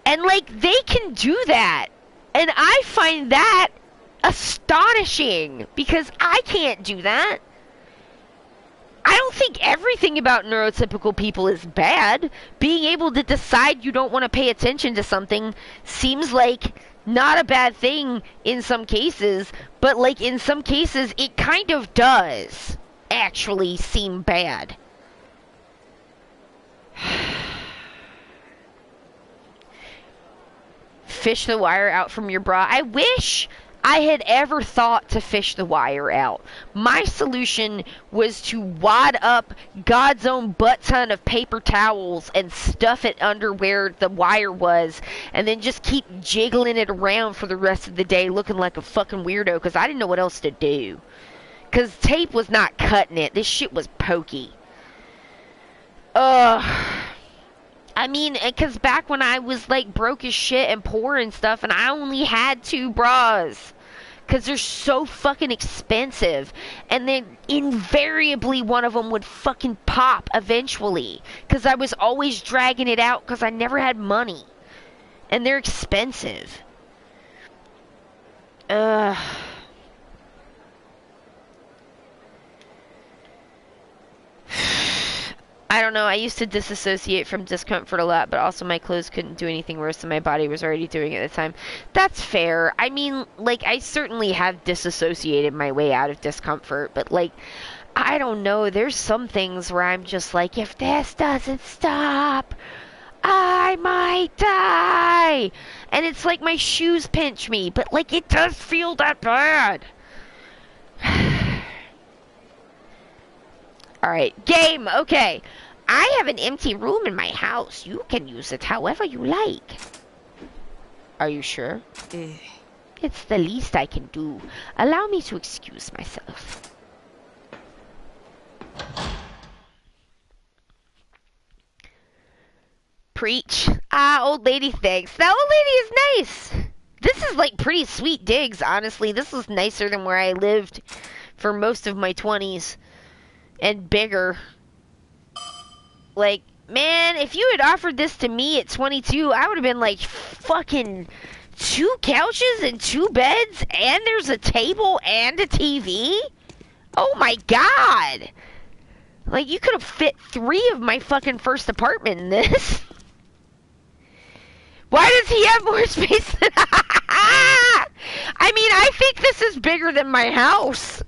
And, like, they can do that. And I find that astonishing because I can't do that. I don't think everything about neurotypical people is bad. Being able to decide you don't want to pay attention to something seems like not a bad thing in some cases, but, like, in some cases it kind of does actually seem bad. Fish the wire out from your bra. I wish I had ever thought to fish the wire out. My solution was to wad up God's own butt ton of paper towels and stuff it under where the wire was, and then just keep jiggling it around for the rest of the day looking like a fucking weirdo because I didn't know what else to do. Because tape was not cutting it. This shit was pokey. I mean, because back when I was, like, broke as shit and poor and stuff, and I only had 2 bras. because they're so fucking expensive. And then invariably one of them would fucking pop eventually, because I was always dragging it out because I never had money. And they're expensive. Ugh. I don't know, I used to disassociate from discomfort a lot, but also my clothes couldn't do anything worse than my body was already doing at the time. That's fair. I mean, like, I certainly have disassociated my way out of discomfort, but, like, I don't know, there's some things where I'm just like, if this doesn't stop, I might die! And it's like my shoes pinch me, but, like, it does feel that bad. Alright, game, okay. I have an empty room in my house. You can use it however you like. Are you sure? It's the least I can do. Allow me to excuse myself. Preach. Ah, old lady, thanks. That old lady is nice. This is like pretty sweet digs, honestly. This is nicer than where I lived for most of my 20s. And bigger. Like, man, if you had offered this to me at 22, I would have been like, fucking 2 couches and 2 beds, and there's a table and a TV? Oh my god! Like, you could have fit 3 of my fucking first apartment in this. Why does he have more space than I mean, I think this is bigger than my house.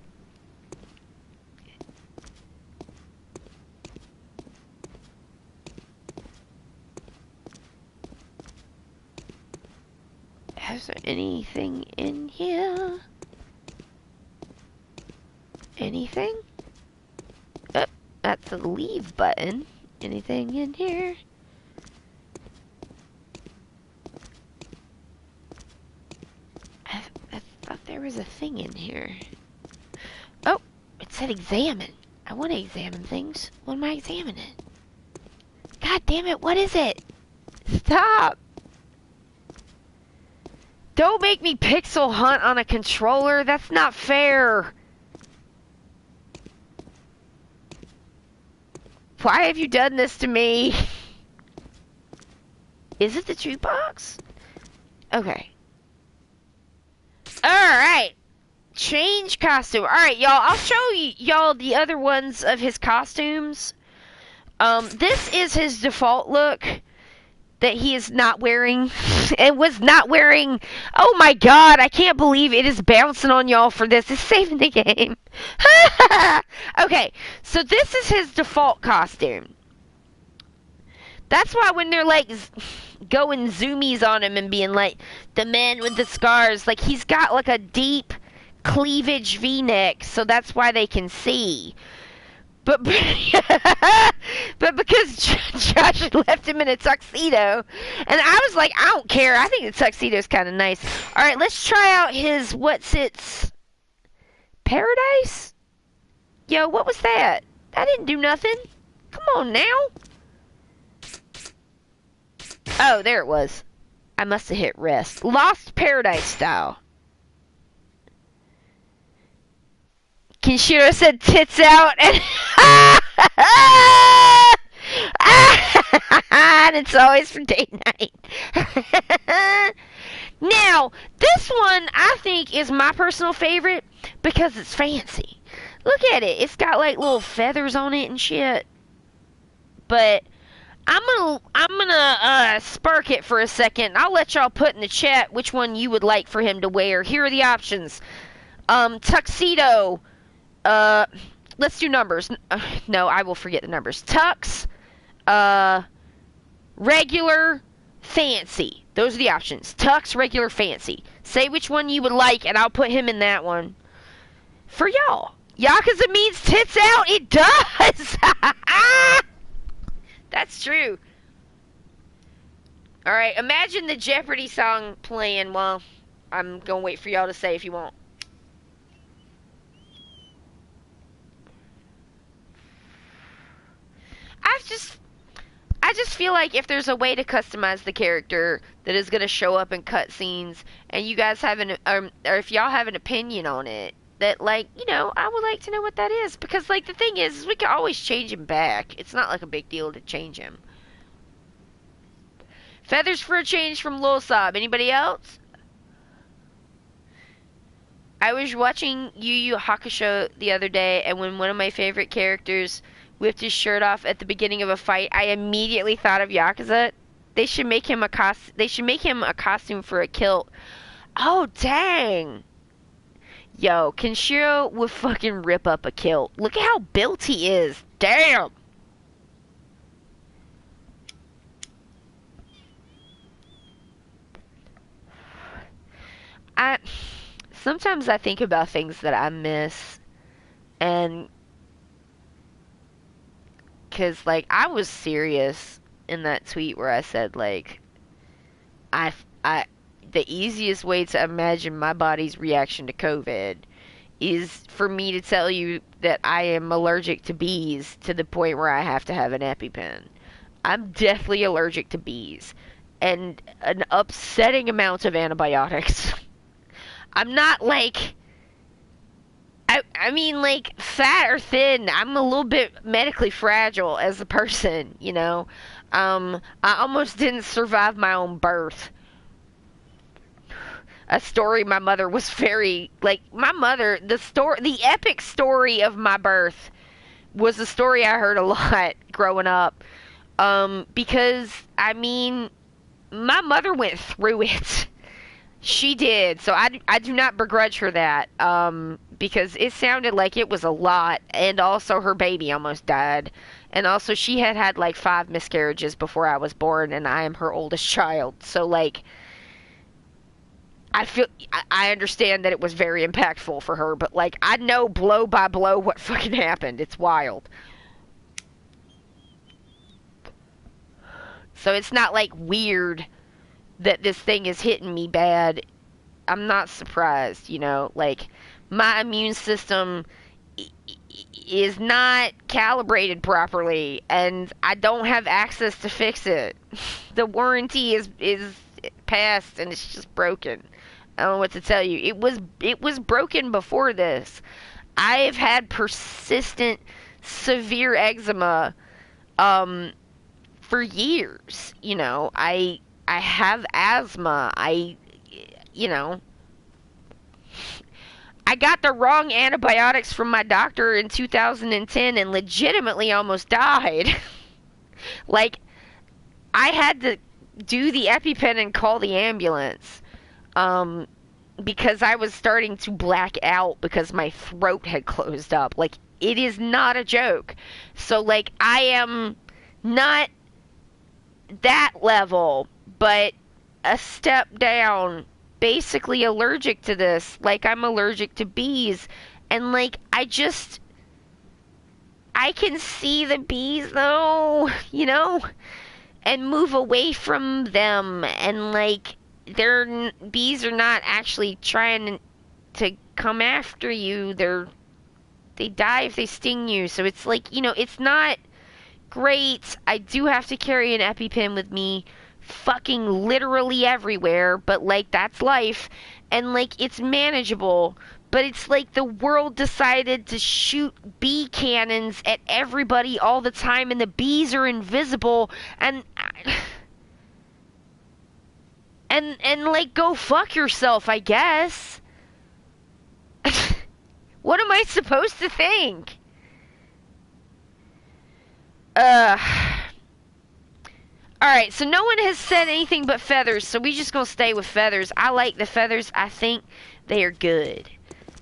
Is there anything in here? Anything? Oh, that's the leave button. Anything in here? I thought there was a thing in here. Oh, it said examine. I want to examine things. What am I examining? God damn it, what is it? Stop! Don't make me pixel hunt on a controller. That's not fair. Why have you done this to me? Is it the jukebox? Okay. Alright. Change costume. Alright, y'all. I'll show y'all the other ones of his costumes. This is his default look that he is not wearing and was not wearing. Oh my god, I can't believe it is bouncing on y'all for this. It's saving the game. Okay, so this is his default costume. That's why when they're like going zoomies on him and being like, the man with the scars, like he's got like a deep cleavage v-neck, so that's why they can see. But because Josh left him in a tuxedo, and I was like, I don't care. I think the tuxedo's kind of nice. All right, let's try out his what's-its paradise. Yo, what was that? That didn't do nothing. Come on now. Oh, there it was. I must have hit rest. Lost Paradise style. Kenshiro said tits out and and it's always for date night. Now, this one I think is my personal favorite because it's fancy. Look at it. It's got like little feathers on it and shit. But I'm gonna spark it for a second. I'll let y'all put in the chat which one you would like for him to wear. Here are the options. Tuxedo. Let's do numbers. No, I will forget the numbers. Tux, regular, fancy. Those are the options. Tux, regular, fancy. Say which one you would like, and I'll put him in that one. For y'all. Yakuza means tits out. It does. That's true. Alright, imagine the Jeopardy song playing while I'm gonna wait for y'all to say if you want. I just feel like if there's a way to customize the character that is going to show up in cutscenes, and you guys have or if y'all have an opinion on it, that, like, you know, I would like to know what that is. Because, like, the thing is we can always change him back. It's not like a big deal to change him. Feathers for a change from Lil Sob. Anybody else? I was watching Yu Yu Hakusho the other day, and when one of my favorite characters whipped his shirt off at the beginning of a fight, I immediately thought of Yakuza. They should make him a costume for a kilt. Oh, dang. Yo, Kenshiro would fucking rip up a kilt. Look at how built he is. Damn. Sometimes I think about things that I miss, and because, like, I was serious in that tweet where I said, like, I, the easiest way to imagine my body's reaction to COVID is for me to tell you that I am allergic to bees to the point where I have to have an EpiPen. I'm deathly allergic to bees, and an upsetting amount of antibiotics. I'm not, like, I mean, like, fat or thin. I'm a little bit medically fragile as a person, you know. I almost didn't survive my own birth. A story my mother was very, like, my mother, the epic story of my birth was a story I heard a lot growing up. Because, I mean, my mother went through it. She did, so I do not begrudge her that, because it sounded like it was a lot, and also her baby almost died, and also she had like 5 miscarriages before I was born, and I am her oldest child, so, like, I understand that it was very impactful for her, but, like, I know blow by blow what fucking happened. It's wild. So it's not, like, weird that this thing is hitting me bad. I'm not surprised, you know, like, my immune system is not calibrated properly, and I don't have access to fix it. The warranty is past, and it's just broken. I don't know what to tell you. It was broken before this. I've had persistent severe eczema for years, you know. I have asthma. You know, I got the wrong antibiotics from my doctor in 2010 and legitimately almost died. Like, I had to do the EpiPen and call the ambulance, because I was starting to black out because my throat had closed up. Like, it is not a joke. So, like, I am not that level, but a step down, basically allergic to this. Like, I'm allergic to bees, and, like, I can see the bees, though, you know, and move away from them, and, like, bees are not actually trying to come after you. They die if they sting you, so it's like, you know, it's not great. I do have to carry an EpiPen with me fucking literally everywhere, but, like, that's life, and, like, it's manageable. But it's like the world decided to shoot bee cannons at everybody all the time, and the bees are invisible, and like, go fuck yourself, I guess. What am I supposed to think? Alright, so no one has said anything but feathers, so we just gonna stay with feathers. I like the feathers. I think they are good.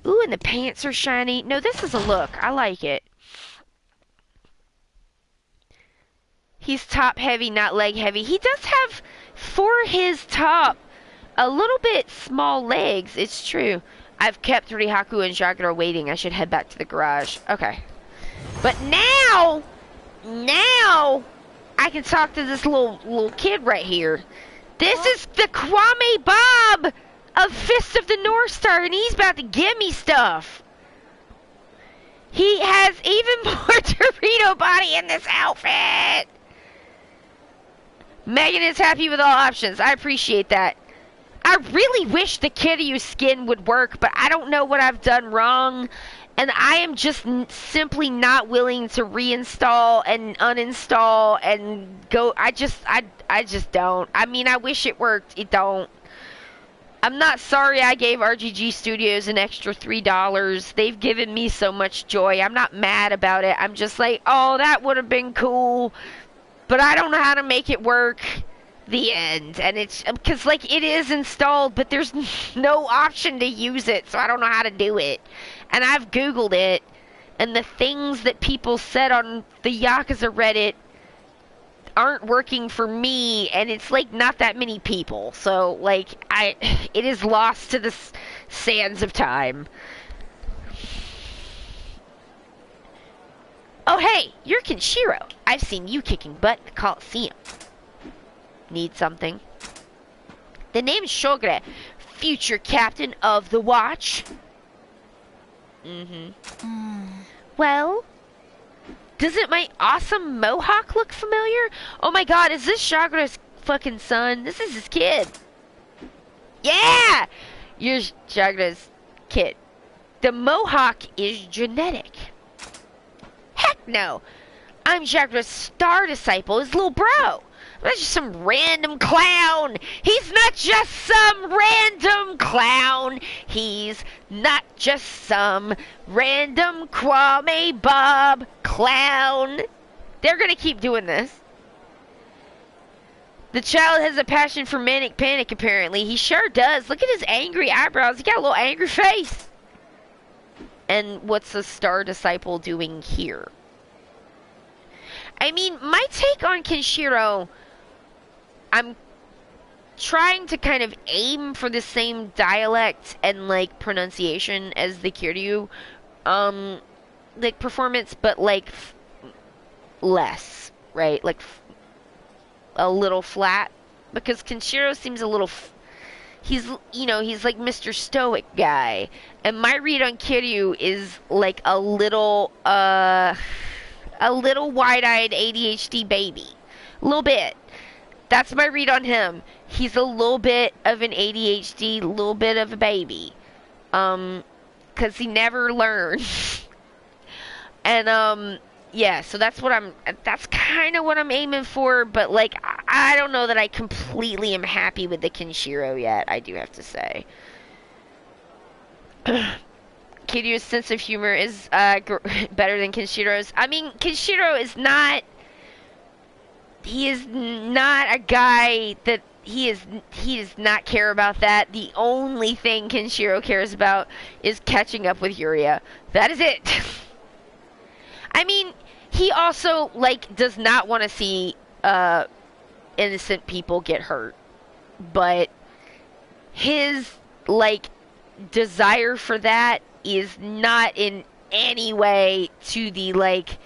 Ooh, and the pants are shiny. No, this is a look. I like it. He's top heavy, not leg heavy. He does have, for his top, a little bit small legs. It's true. I've kept Rihaku and Jagero waiting. I should head back to the garage. Okay. But now, I can talk to this little kid right here. This is the Kwame Bob of Fist of the North Star, and he's about to give me stuff. He has even more Dorito body in this outfit. Megan is happy with all options. I appreciate that. I really wish the Kiryu skin would work, but I don't know what I've done wrong. And I am just simply not willing to reinstall and uninstall and go. I just don't. I mean, I wish it worked. It don't. I'm not sorry I gave RGG Studios an extra $3. They've given me so much joy. I'm not mad about it. I'm just like, oh, that would have been cool, but I don't know how to make it work. The end. And it's because, like, it is installed, but there's no option to use it, so I don't know how to do it. And I've Googled it, and the things that people said on the Yakuza Reddit aren't working for me, and it's like not that many people, so like it is lost to the sands of time. Oh hey, you're Kenshiro. I've seen you kicking butt in the Coliseum. Need something? The name's Shogure, future captain of the watch. Well, doesn't my awesome mohawk look familiar? Oh my god, is this Shagure's fucking son? This is his kid. Yeah! You're Shagure's kid. The mohawk is genetic. Heck no! I'm Shagure's star disciple, his little bro. I'm not just some random clown. He's not just some random clown. He's not just some random Kwame Bob clown. They're gonna keep doing this. The child has a passion for manic panic, apparently. He sure does. Look at his angry eyebrows. He got a little angry face. And what's the star disciple doing here? I mean, my take on Kenshiro, I'm trying to kind of aim for the same dialect and, like, pronunciation as the Kiryu, like, performance, but, like, less, right? Like, a little flat, because Kenshiro seems a little, he's, you know, he's like Mr. Stoic guy, and my read on Kiryu is, like, a little wide-eyed ADHD baby. A little bit. That's my read on him. He's a little bit of an ADHD, a little bit of a baby. 'Cause he never learns. And, yeah, so that's kind of what I'm aiming for, but, like, I don't know that I completely am happy with the Kenshiro yet, I do have to say. Kiryu's sense of humor is, better than Kenshiro's. I mean, Kenshiro is not... He is not a guy that he does not care about that. The only thing Kenshiro cares about is catching up with Yuria. That is it. I mean, he also, like, does not want to see innocent people get hurt. But his, like, desire for that is not in any way to the, like,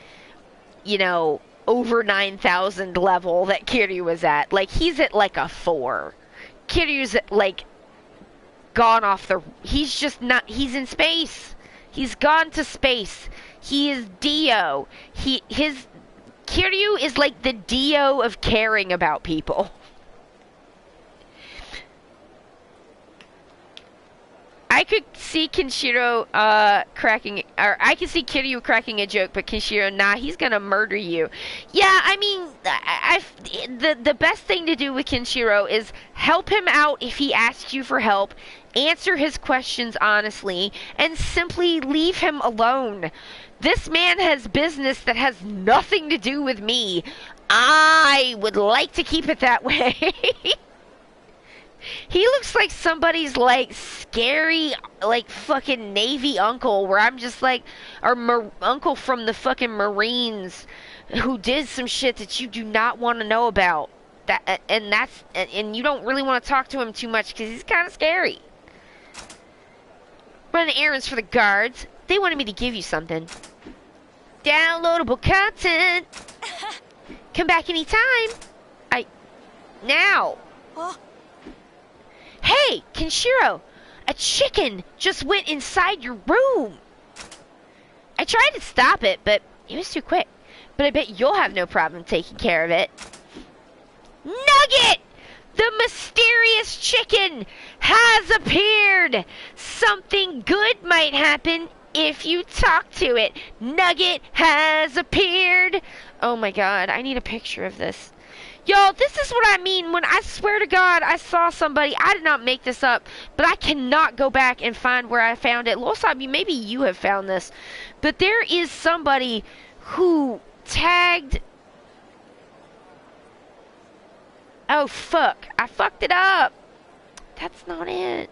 you know, over 9,000 level that Kiryu was at. Like, he's at, like, a 4. Kiryu's at, like, gone off the... He's just not... He's in space. He's gone to space. He is Dio. Kiryu is, like, the Dio of caring about people. I could see Kenshiro cracking, or I could see Kiryu cracking a joke, but Kenshiro, nah, he's gonna murder you. Yeah, I mean, the best thing to do with Kenshiro is help him out if he asks you for help, answer his questions honestly, and simply leave him alone. This man has business that has nothing to do with me. I would like to keep it that way. He looks like somebody's, like, scary, like, fucking Navy uncle, where I'm just like, or uncle from the fucking Marines who did some shit that you do not want to know about. And you don't really want to talk to him too much because he's kind of scary. Running errands for the guards. They wanted me to give you something. Downloadable content. Come back anytime. Now. Hey, Kenshiro, a chicken just went inside your room. I tried to stop it, but it was too quick. But I bet you'll have no problem taking care of it. person has appeared. Something good might happen if you talk to it. Nugget has appeared. Oh my god, I need a picture of this. Yo, this is what I mean when I swear to God I saw somebody. I did not make this up, but I cannot go back and find where I found it. Losabi, maybe you have found this. But there is somebody who tagged... Oh, fuck. I fucked it up. That's not it.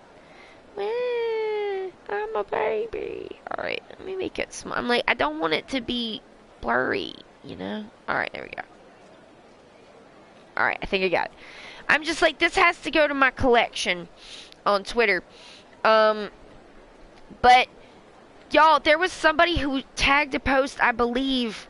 I'm a baby. Alright, let me make it small. I'm like, I don't want it to be blurry, you know? Alright, there we go. Alright, I think I got it. I'm just like, this has to go to my collection on Twitter. But, y'all, there was somebody who tagged a post, I believe,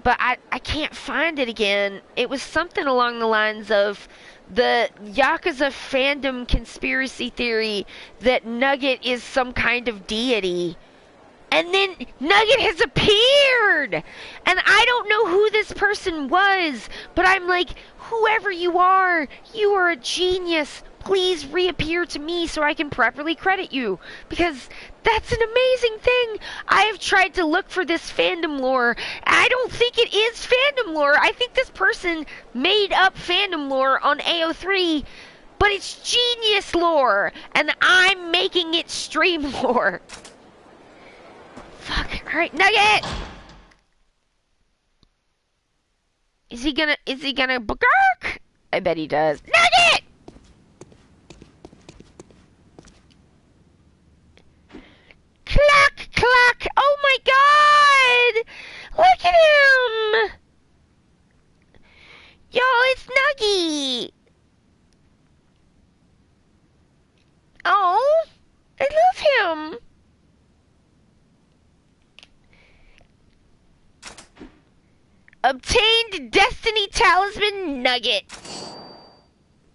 but I can't find it again. It was something along the lines of the Yakuza fandom conspiracy theory that Nugget is some kind of deity. And then Nugget has appeared! And I don't know who this person was, but I'm like, whoever you are a genius. Please reappear to me so I can properly credit you. Because that's an amazing thing. I have tried to look for this fandom lore. I don't think it is fandom lore. I think this person made up fandom lore on AO3, but it's genius lore. And I'm making it stream lore. Fuck. Alright, Nugget! Is he gonna bark? I bet he does. Nugget! Cluck, cluck! Oh my god! Look at him! Yo, it's Nuggy! Oh, I love him! Obtained Destiny Talisman Nugget.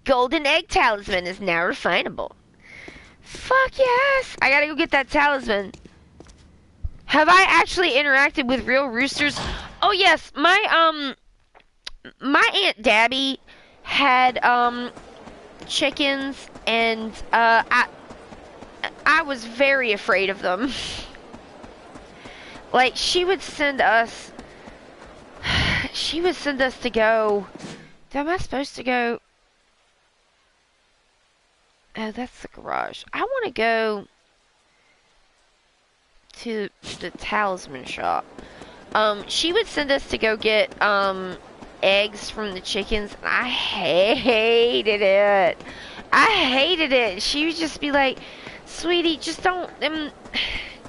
Golden Egg Talisman is now refinable. Fuck yes! I gotta go get that talisman. Have I actually interacted with real roosters? Oh yes, my Aunt Dabby had chickens, and I was very afraid of them. Like, she would send us to go. Am I supposed to go? Oh, that's the garage. I want to go to the talisman shop. She would send us to go get eggs from the chickens, and I hated it. I hated it. She would just be like, "Sweetie, just don't.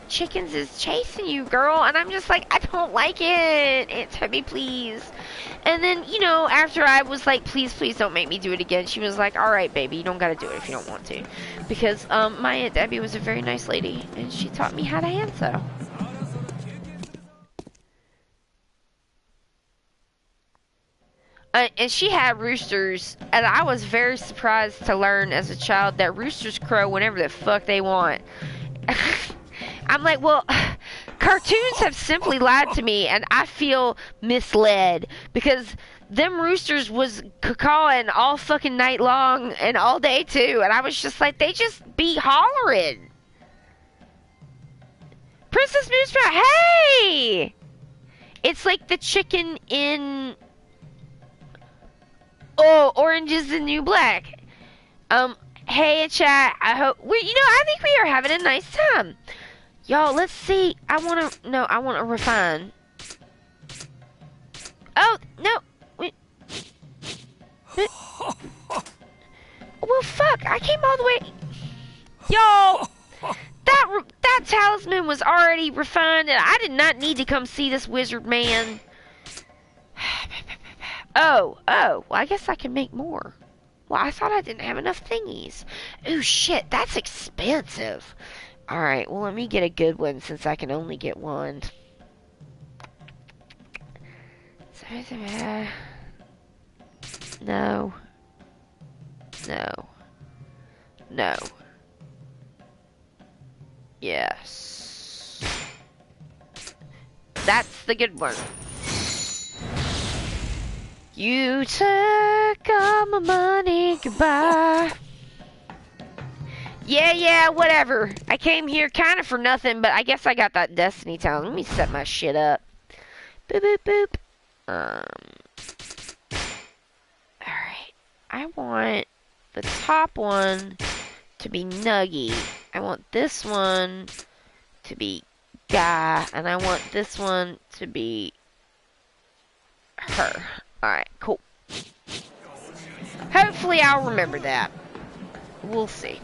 Chickens is chasing you, girl." And I'm just like, I don't like it. Aunt Toby, please. And then, you know, after I was like, please don't make me do it again, she was like, alright, baby, you don't gotta do it if you don't want to. Because my Aunt Debbie was a very nice lady, and she taught me how to hand sew. And she had roosters, and I was very surprised to learn as a child that roosters crow whenever the fuck they want. I'm like, well, cartoons have simply lied to me, and I feel misled, because them roosters was cawing all fucking night long and all day too, and I was just like, they just be hollering. Princess Moosetrap, hey! It's like the chicken in Orange is the New Black. Hey chat, I think we are having a nice time. Y'all, let's see. I want to refine. Oh, no. Wait. Well, fuck. I came all the way. Y'all, that talisman was already refined, and I did not need to come see this wizard man. Oh, well, I guess I can make more. Well, I thought I didn't have enough thingies. Ooh, shit, that's expensive. Alright, well, let me get a good one since I can only get one. No. Yes. That's the good one. You took all my money, goodbye. Yeah, whatever. I came here kind of for nothing, but I guess I got that Destiny Town. Let me set my shit up. Boop, boop, boop. Alright. I want the top one to be Nuggy. I want this one to be Guy. And I want this one to be her. Alright, cool. Hopefully I'll remember that. We'll see.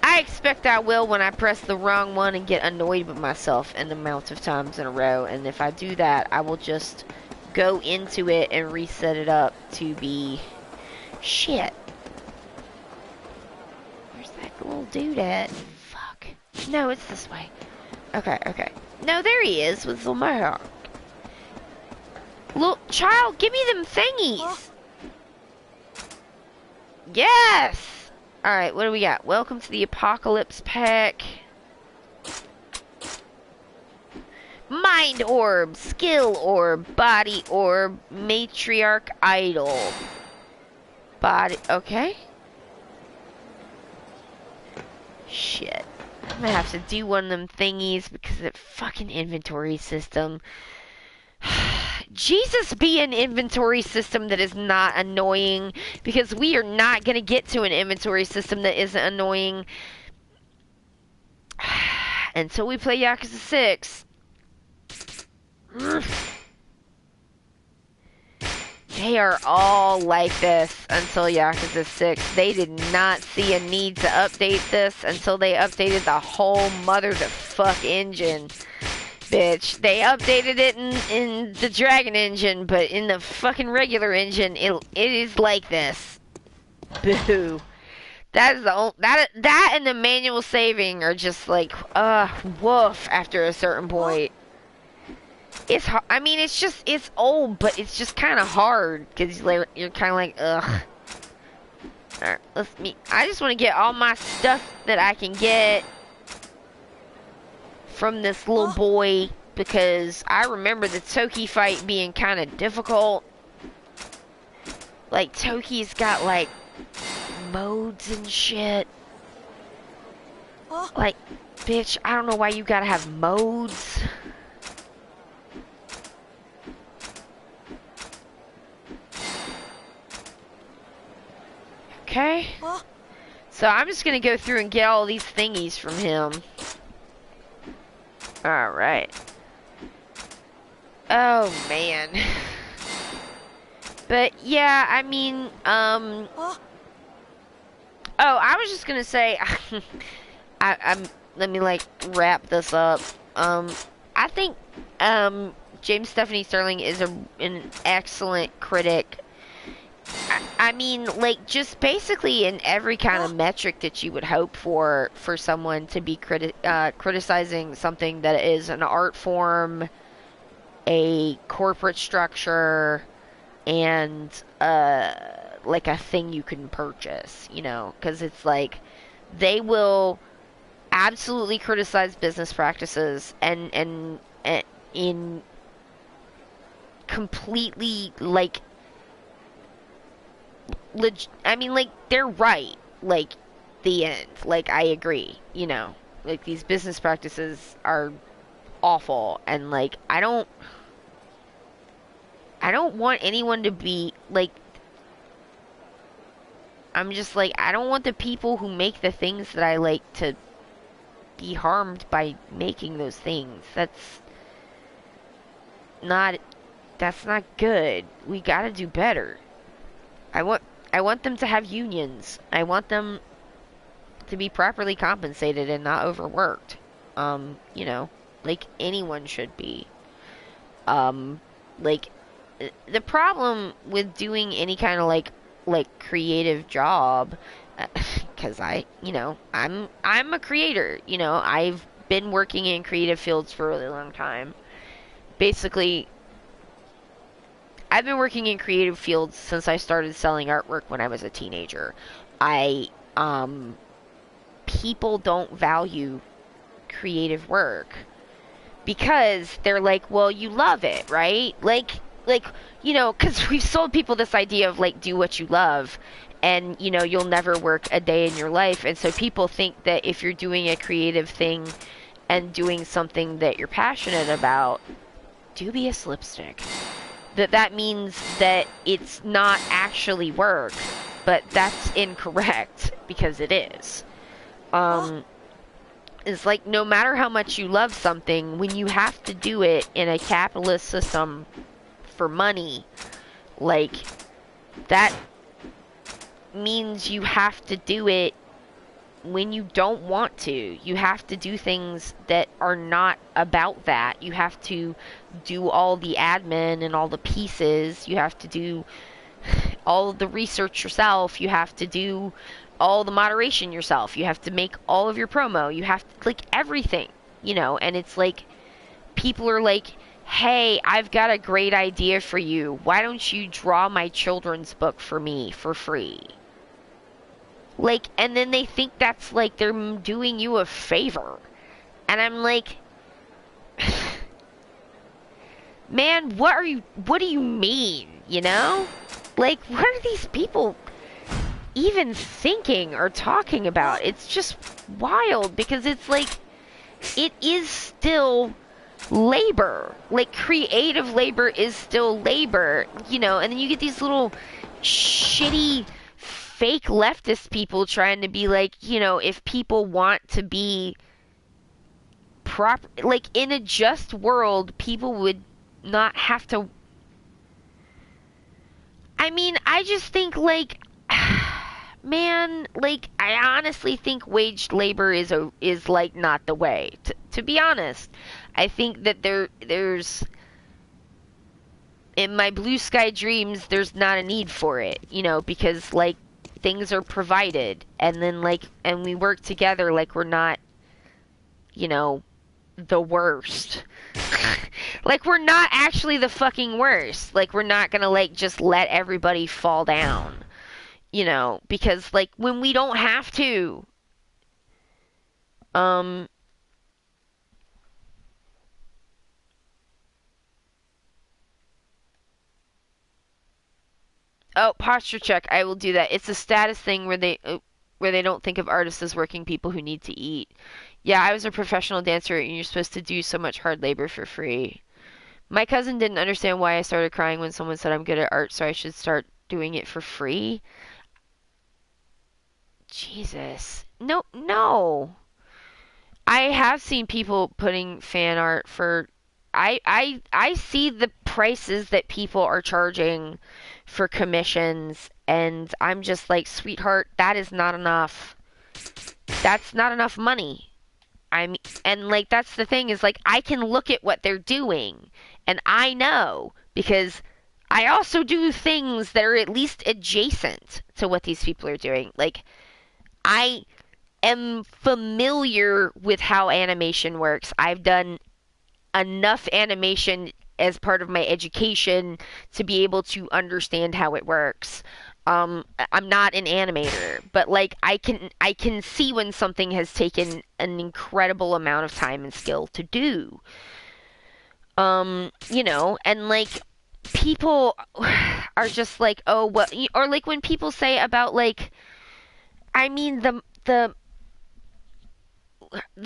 I expect I will when I press the wrong one and get annoyed with myself an amount of times in a row. And if I do that, I will just go into it and reset it up to be... Shit. Where's that little dude at? Fuck. No, it's this way. Okay. No, there he is with the mohawk. Look, child, give me them thingies. Yes! Alright, what do we got? Welcome to the Apocalypse Pack. Mind Orb, Skill Orb, Body Orb, Matriarch Idol. Body, okay. Shit. I'm gonna have to do one of them thingies because of that fucking inventory system. Jesus, be an inventory system that is not annoying, because we are not going to get to an inventory system that isn't annoying until we play Yakuza 6. They are all like this until Yakuza 6. They did not see a need to update this until they updated the whole mother to fuck engine. Bitch, they updated it in the Dragon engine, but in the fucking regular engine, it is like this. Boo. That is the that and the manual saving are just like, woof after a certain point. It's hard. I mean, it's old, but it's just kind of hard because you're kind of like, ugh. Alright, I just want to get all my stuff that I can get from this little boy, because I remember the Toki fight being kind of difficult. Like, Toki's got, like, modes and shit. Like, bitch, I don't know why you gotta have modes. Okay. So I'm just gonna go through and get all these thingies from him. Alright. Oh, man. But, yeah, I mean, Oh, I was just gonna say, let me, like, wrap this up. I think, James Stephanie Sterling is an excellent critic. I mean, like, just basically in every kind of metric that you would hope for someone to be criticizing something that is an art form, a corporate structure, and, like, a thing you can purchase, you know? Because it's like, they will absolutely criticize business practices and in completely, like, I mean, like, they're right. Like, the end. Like, I agree. You know, like, these business practices are awful, and, like, I don't want anyone to be, like, I'm just like, I don't want the people who make the things that I like to be harmed by making those things. That's not good. We gotta do better. I want them to have unions. I want them to be properly compensated and not overworked. You know, like anyone should be. Like, the problem with doing any kind of like creative job, because I'm a creator. You know, I've been working in creative fields for a really long time. Basically, I've been working in creative fields since I started selling artwork when I was a teenager. People don't value creative work because they're like, well, you love it, right? Like, like, because we've sold people this idea of like do what you love, and you'll never work a day in your life, and so people think that if you're doing a creative thing and doing something that you're passionate about, dubious lipstick, that means that it's not actually work, but that's incorrect because it is. Um, it's like no matter how much you love something, when you have to do it in a capitalist system for money, like that means you have to do it when you don't want to. You have to do things that are not about that. You have to do all the admin and all the pieces. You have to do all the research yourself. You have to do all the moderation yourself. You have to make all of your promo. You have to, like, everything, and it's like people are like, hey, I've got a great idea for you. Why don't you draw my children's book for me for free? Like, and then they think that's like they're doing you a favor. And I'm like, man, what do you mean, Like, what are these people even thinking or talking about? It's just wild because it's like, it is still labor. Like, creative labor is still labor, and then you get these little shitty fake leftist people trying to be like, if people want to be proper, like, in a just world, people would not have to. I mean, I just think, like, man, like, I honestly think waged labor is like not the way. To be honest, I think that there's in my blue sky dreams, there's not a need for it, because like things are provided, and then like, and we work together, like we're not, the worst. Like, we're not actually the fucking worst. Like, we're not gonna like just let everybody fall down, because like when we don't have to, um, oh, posture check. I will do that. It's a status thing where they don't think of artists as working people who need to eat. Yeah, I was a professional dancer, and you're supposed to do so much hard labor for free. My cousin didn't understand why I started crying when someone said I'm good at art, so I should start doing it for free. Jesus. No, no. I have seen people putting fan art for. I see the prices that people are charging for commissions, and I'm just like, sweetheart, that is not enough. That's not enough money. And like, that's the thing, is like, I can look at what they're doing, and I know, because I also do things that are at least adjacent to what these people are doing. Like, I am familiar with how animation works. I've done enough animation as part of my education to be able to understand how it works. I'm not an animator, but like, I can see when something has taken an incredible amount of time and skill to do. And like, people are just like, oh, well, or like when people say about like, I mean, the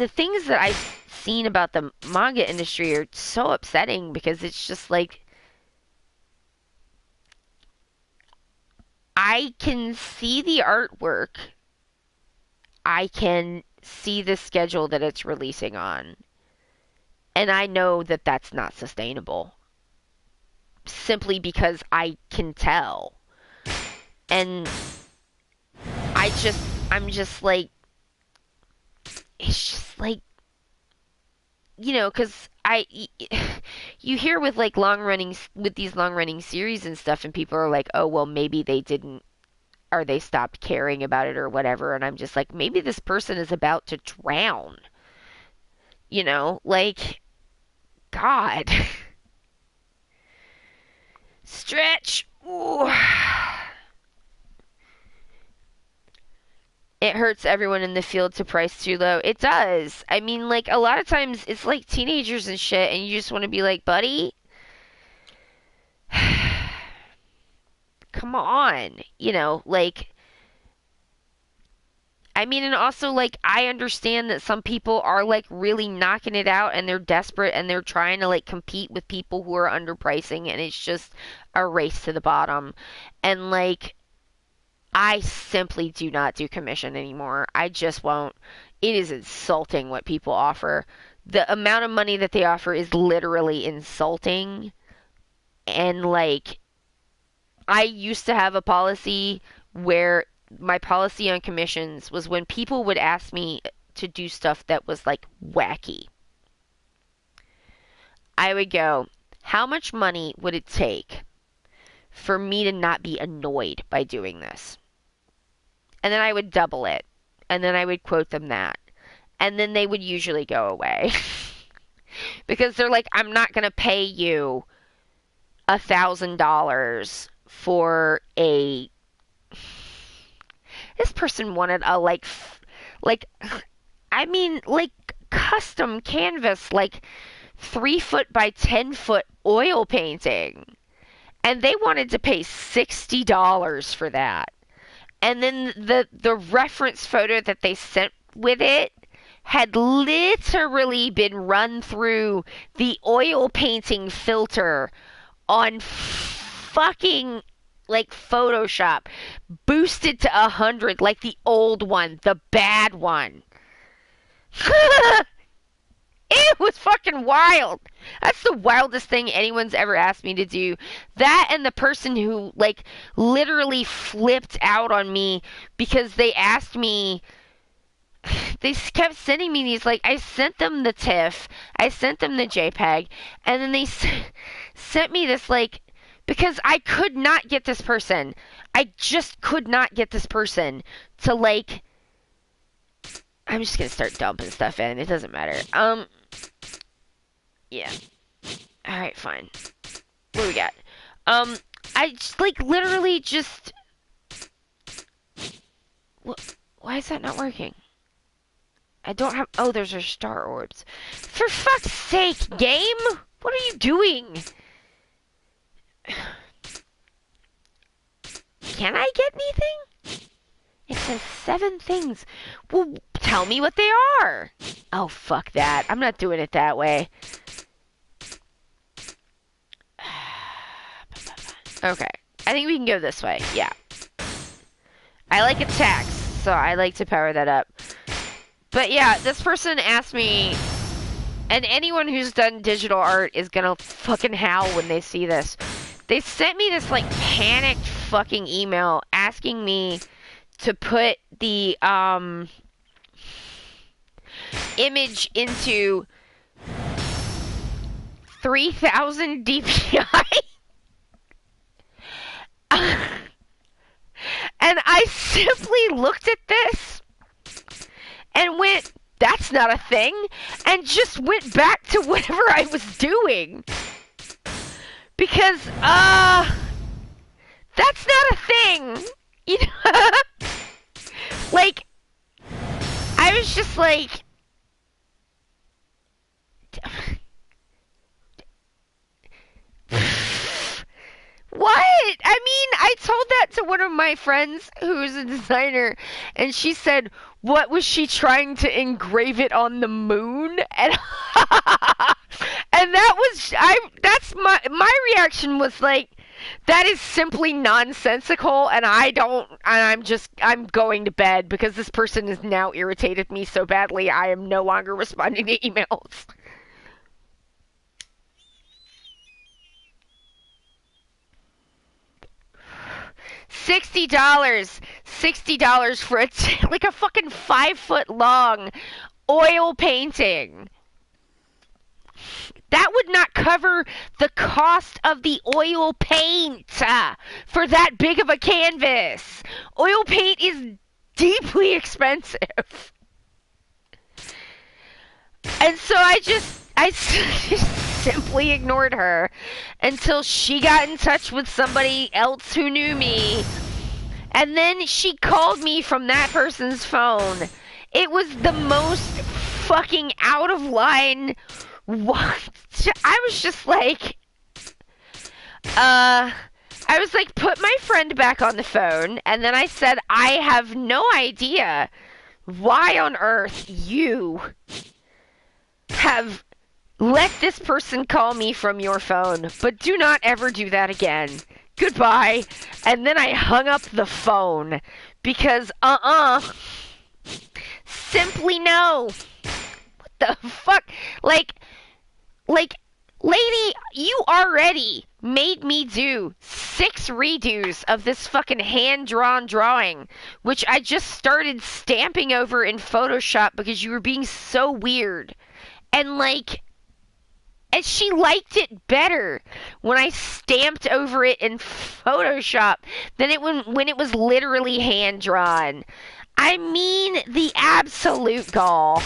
things that I've seen about the manga industry are so upsetting, because it's just like, I can see the artwork, I can see the schedule that it's releasing on, and I know that that's not sustainable, simply because I can tell. And I'm just like, it's just like, because you hear with like with these long running series and stuff, and people are like, oh, well, maybe they didn't, or they stopped caring about it or whatever, and I'm just like, maybe this person is about to drown, like, God. Stretch. Ooh. It hurts everyone in the field to price too low. It does. I mean, like, a lot of times it's like teenagers and shit, and you just want to be like, buddy, come on, like, I mean, and also, like, I understand that some people are, like, really knocking it out and they're desperate and they're trying to, like, compete with people who are underpricing and it's just a race to the bottom. And, like, I simply do not do commission anymore. I just won't. It is insulting what people offer. The amount of money that they offer is literally insulting. And, like, I used to have a policy where my policy on commissions was when people would ask me to do stuff that was like wacky, I would go, how much money would it take for me to not be annoyed by doing this? And then I would double it. And then I would quote them that. And then they would usually go away. Because they're like, I'm not going to pay you $1,000 for a. This person wanted a I mean, like custom canvas, like 3 foot by 10 foot oil painting, and they wanted to pay $60 for that. And then the reference photo that they sent with it had literally been run through the oil painting filter on fucking like Photoshop, boosted to 100 like the old one, the bad one. It was fucking wild. That's the wildest thing anyone's ever asked me to do. That and the person who like literally flipped out on me because they asked me, they kept sending me these, like, I sent them the TIFF, I sent them the JPEG, and then they sent me this, like, because I could not get this person. I just could not get this person to, like, I'm just gonna start dumping stuff in. It doesn't matter. Yeah. Alright, fine. What do we got? I just, like, literally just. Why is that not working? I don't have. Oh, there's our star orbs. For fuck's sake, game! What are you doing? Can I get anything? It says 7 things. Well, tell me what they are. Oh, fuck that. I'm not doing it that way. Okay. I think we can go this way. Yeah. I like attacks, so I like to power that up. But yeah, this person asked me, and anyone who's done digital art is gonna fucking howl when they see this. They sent me this, like, panicked fucking email asking me to put the, image into 3000 DPI. And I simply looked at this and went, that's not a thing, and just went back to whatever I was doing. Because, that's not a thing. You know? Like, I was just like, what? I mean, I told that to one of my friends who's a designer, and she said, what was she trying to engrave it on the moon? And and that's my reaction was like, that is simply nonsensical, and I'm going to bed because this person has now irritated me so badly I am no longer responding to emails. $60 for like a fucking 5-foot long oil painting. That would not cover the cost of the oil paint for that big of a canvas. Oil paint is deeply expensive. And so I just simply ignored her until she got in touch with somebody else who knew me. And then she called me from that person's phone. It was the most fucking out of line. What? I was just like, I was like, put my friend back on the phone, and then I said, I have no idea why on earth you have let this person call me from your phone, but do not ever do that again. Goodbye. And then I hung up the phone because, simply no. What the fuck? Like, lady, you already made me do 6 redos of this fucking hand-drawn drawing, which I just started stamping over in Photoshop because you were being so weird. And like, and she liked it better when I stamped over it in Photoshop than when it was literally hand-drawn. I mean, the absolute gall.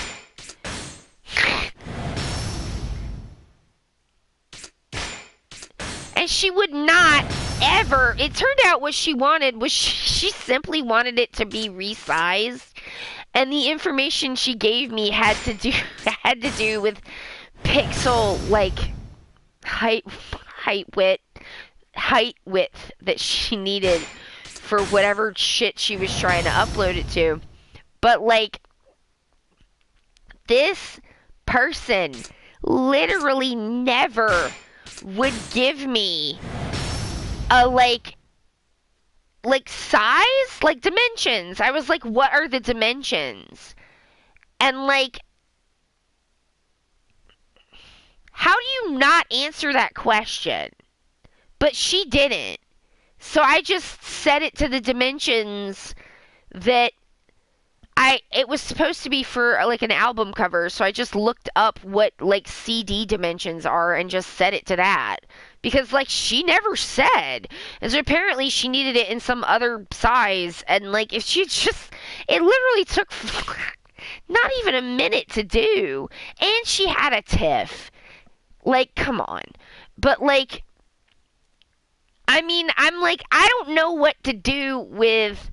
And she would not ever. It turned out what she wanted was she simply wanted it to be resized, and the information she gave me had to do with pixel like height width that she needed for whatever shit she was trying to upload it to. But like, this person literally never would give me a like size, like dimensions. I was like, what are the dimensions? And like, how do you not answer that question? But she didn't. So I just set it to the dimensions that it was supposed to be for like an album cover, so I just looked up what like CD dimensions are and just set it to that. Because like, she never said. And so apparently she needed it in some other size, and like, if she just, it literally took not even a minute to do. And she had a tiff. Like, come on. But like, I mean, I'm like, I don't know what to do with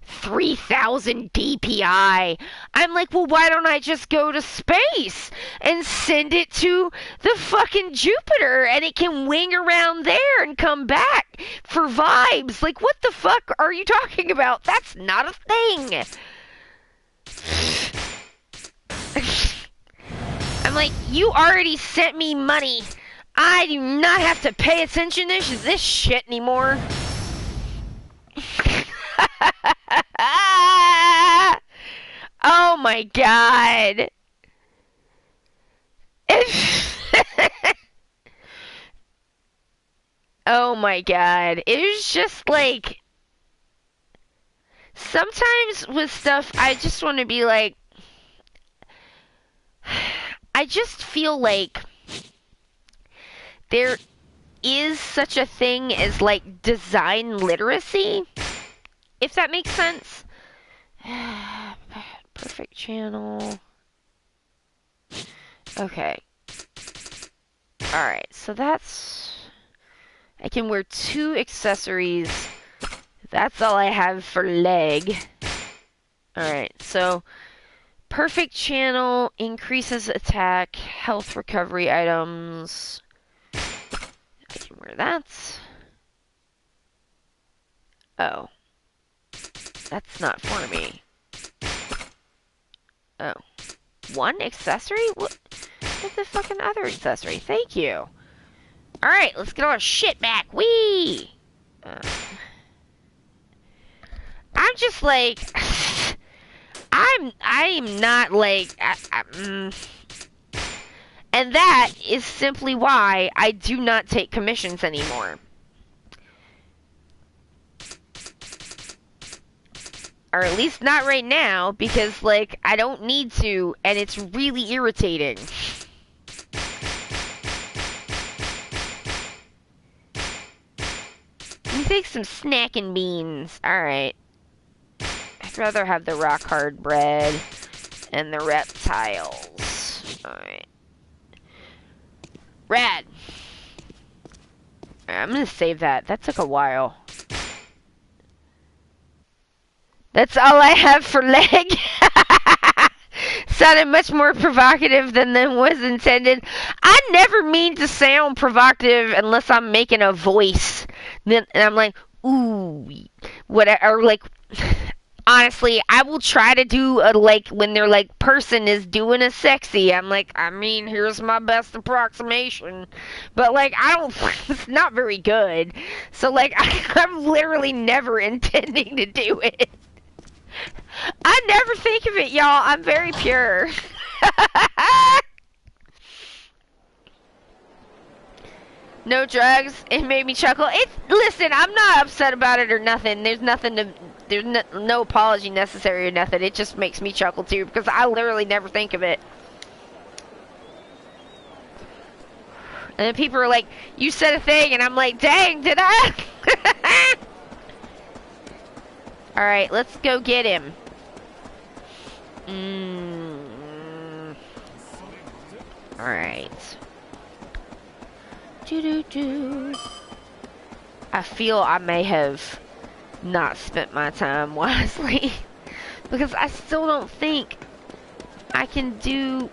3,000 DPI. I'm like, well, why don't I just go to space and send it to the fucking Jupiter, and it can wing around there and come back for vibes? Like, what the fuck are you talking about? That's not a thing. I'm like, you already sent me money. I do not have to pay attention to this shit anymore. Oh my god. Oh my god. It was just like, sometimes with stuff, I just want to be like, I just feel like there is such a thing as like design literacy, if that makes sense. Perfect channel. Okay. Alright, so that's, I can wear 2 accessories. That's all I have for leg. Alright, so perfect channel increases attack, health recovery items. I can wear that. Oh. That's not for me. Oh. 1 accessory? What? What's the fucking other accessory? Thank you. Alright, let's get our shit back. Whee! I'm just like, I'm not like, and that is simply why I do not take commissions anymore. Or at least not right now, because like, I don't need to, and it's really irritating. Let me take some snacking beans. Alright. I'd rather have the rock hard bread and the reptiles. Alright. Rad. I'm gonna save that. That took a while. That's all I have for leg. sounded much more provocative than was intended. I never mean to sound provocative unless I'm making a voice. And I'm like, ooh, whatever, or like, honestly, I will try to do a, like, when they're like, person is doing a sexy, I'm like, I mean, here's my best approximation. But like, I don't, it's not very good. So like, I'm literally never intending to do it. I never think of it, y'all. I'm very pure. No drugs. It made me chuckle. Listen, I'm not upset about it or nothing. There's nothing to, no apology necessary or nothing. It just makes me chuckle too because I literally never think of it. And then people are like, you said a thing, and I'm like, dang, did I? Alright, let's go get him. Alright. I feel I may have not spent my time wisely. Because I still don't think I can do...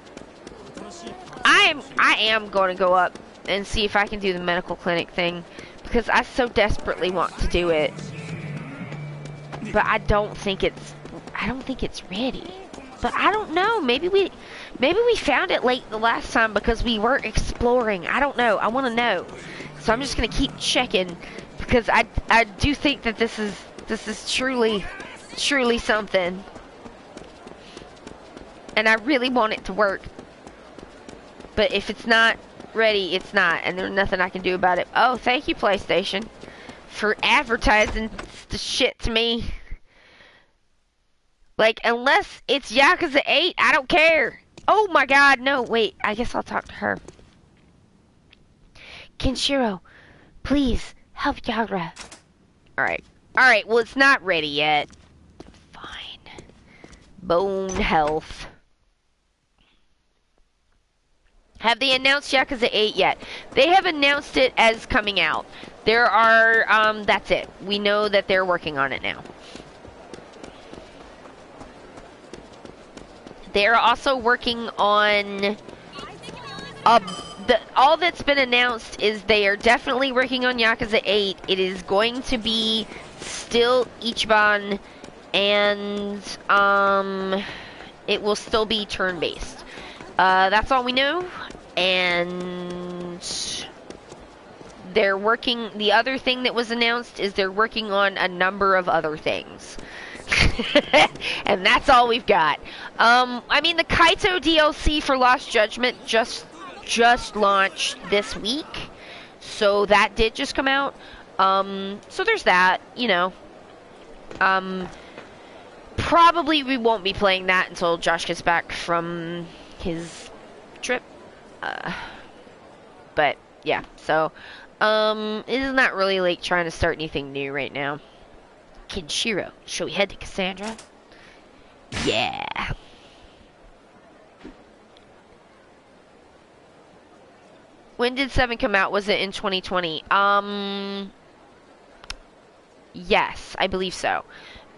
I am going to go up and see if I can do the medical clinic thing. Because I so desperately want to do it. But I don't think it's ready. But I don't know. Maybe we found it late the last time because we were exploring. I don't know. I want to know. So I'm just gonna keep checking because I do think that this is truly something, and I really want it to work. But if it's not ready, it's not, and there's nothing I can do about it. Oh, thank you, PlayStation, for advertising the shit to me. Like, unless it's Yakuza 8, I don't care. Oh my god, no, wait, I guess I'll talk to her. Kenshiro, please, help Yagra. Alright, well, it's not ready yet. Fine. Bone health. Have they announced Yakuza 8 yet? They have announced it as coming out. There are, that's it. We know that they're working on it now. They're also working on all that's been announced is they are definitely working on Yakuza 8. It is going to be still Ichiban, and it will still be turn-based. That's all we know, and they're working. The other thing that was announced is they're working on a number of other things. And that's all we've got. I mean, the Kaito DLC for Lost Judgment just launched this week, so that did just come out. So there's that, you know. Probably we won't be playing that until Josh gets back from his trip. But yeah, so it is not really like trying to start anything new right now. Kenshiro, shall we head to Cassandra? Yeah. When did 7 come out? Was it in 2020? Yes, I believe so.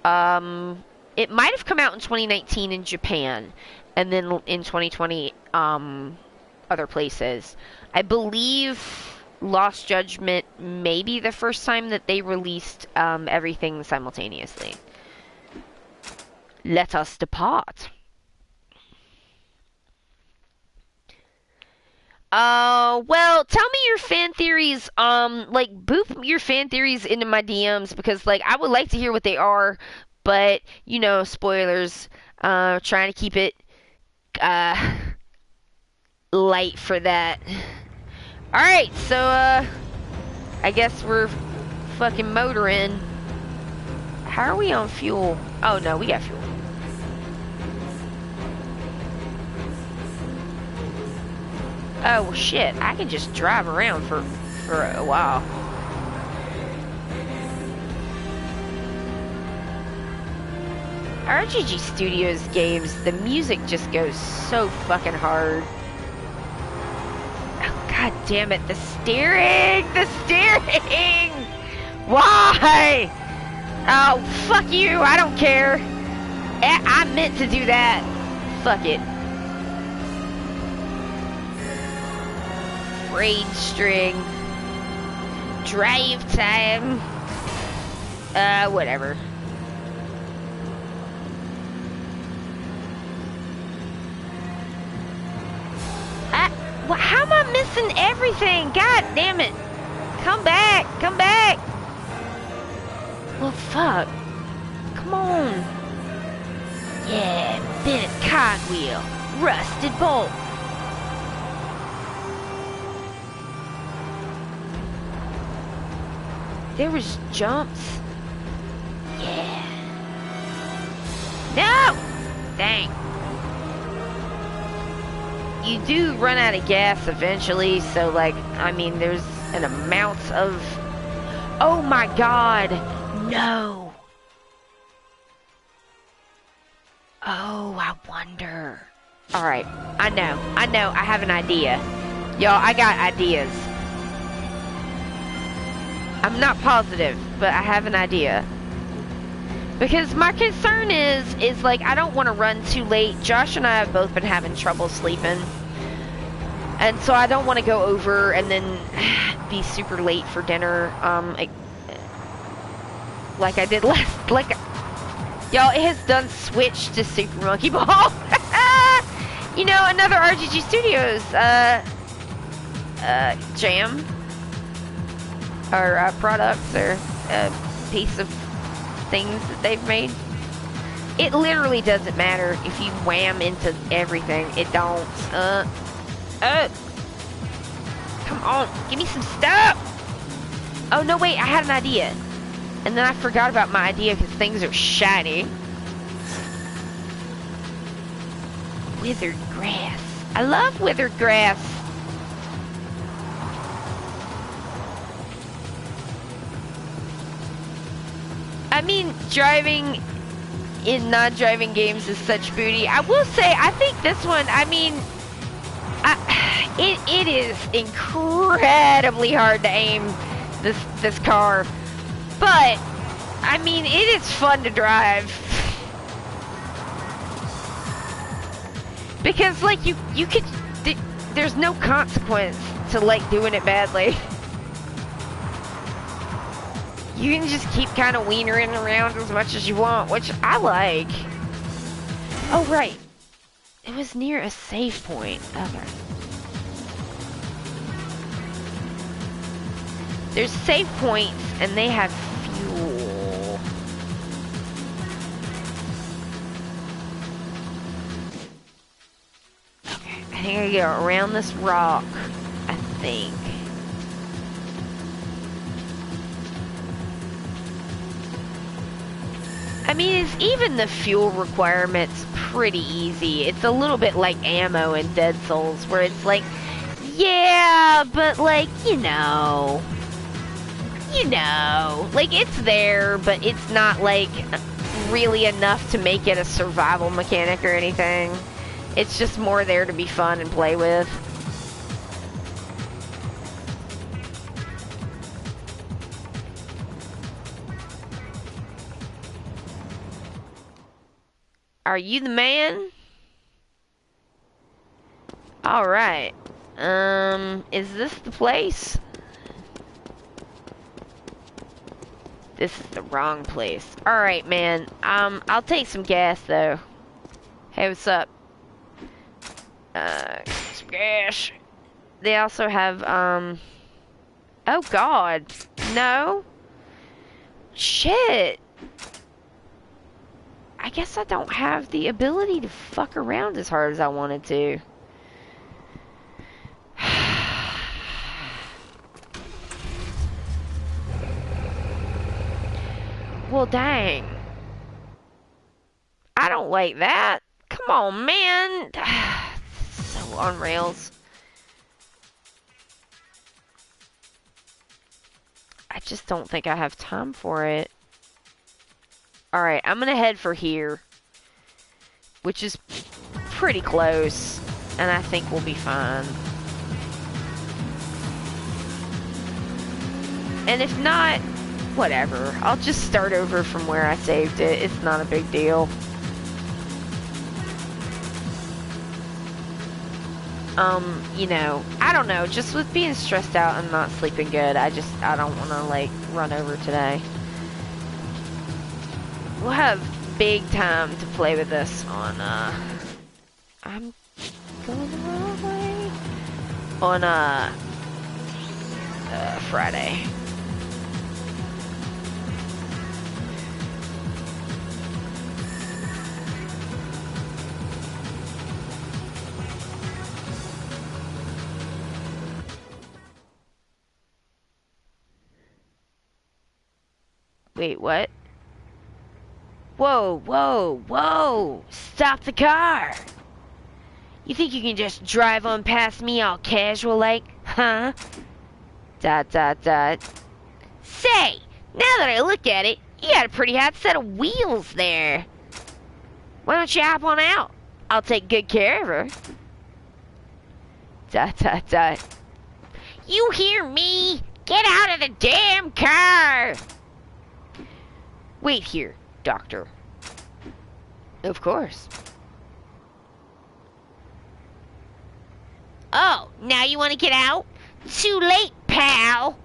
It might have come out in 2019 in Japan, and then in 2020, other places. I believe Lost Judgment may be the first time that they released everything simultaneously. Let us depart. Well, tell me your fan theories, like, boop your fan theories into my DMs, because, like, I would like to hear what they are, but, you know, spoilers, trying to keep it, light for that. Alright, so, I guess we're fucking motoring. How are we on fuel? Oh, no, we got fuel. Oh, shit, I can just drive around for a while. RGG Studios games, the music just goes so fucking hard. Oh, god damn it, the steering! The steering! Why? Oh, fuck you, I don't care. I meant to do that. Fuck it. brain string. Drive time. Whatever. How am I missing everything? God damn it. Come back. Come back. Well, fuck. Come on. Yeah, bit of cogwheel. Rusted bolt. There was jumps. Yeah. No! Dang. You do run out of gas eventually, so like, I mean, there's an amount of... Oh my god! No! Oh, I wonder. Alright, I know, I have an idea. Y'all, I got ideas. I'm not positive, but I have an idea. Because my concern is like, I don't want to run too late. Josh and I have both been having trouble sleeping. And so I don't want to go over and then be super late for dinner. Like I did last, like, y'all, it has done switched to Super Monkey Ball. You know, another RGG Studios, jam. Or, products, or a piece of things that they've made. It literally doesn't matter if you wham into everything. It don't. Come on, give me some stuff. Oh no, wait, I had an idea, and then I forgot about my idea because things are shiny. Withered grass. I love withered grass. I mean, driving in non-driving games is such booty. I will say, I think this one, I mean, it is incredibly hard to aim this car, but I mean, it is fun to drive because like you could, there's no consequence to like doing it badly. You can just keep kind of wienering around as much as you want, which I like. Oh, right. It was near a save point. Okay. There's save points, and they have fuel. Okay, I think I go around this rock, I think. I mean, it's even the fuel requirement's pretty easy. It's a little bit like ammo in Dead Souls, where it's like, yeah, but like, you know, like it's there, but it's not like really enough to make it a survival mechanic or anything. It's just more there to be fun and play with. Are you the man? Alright. Is this the place? This is the wrong place. Alright, man. I'll take some gas, though. Hey, what's up? Some gas. They also have, oh, God. No. Shit. I guess I don't have the ability to fuck around as hard as I wanted to. Well, dang. I don't like that. Come on, man. So on rails. I just don't think I have time for it. Alright, I'm gonna head for here, which is pretty close, and I think we'll be fine. And if not, whatever. I'll just start over from where I saved it. It's not a big deal. You know, I don't know, just with being stressed out and not sleeping good, I don't want to, like, run over today. We'll have big time to play with this on, I'm going the wrong way. On, Friday. Wait, what? Whoa, whoa, whoa! Stop the car! You think you can just drive on past me all casual like, huh? ... Say, now that I look at it, you got a pretty hot set of wheels there. Why don't you hop on out? I'll take good care of her. ... You hear me? Get out of the damn car! Wait here, Doctor. Of course. Oh, now you want to get out? Too late, pal.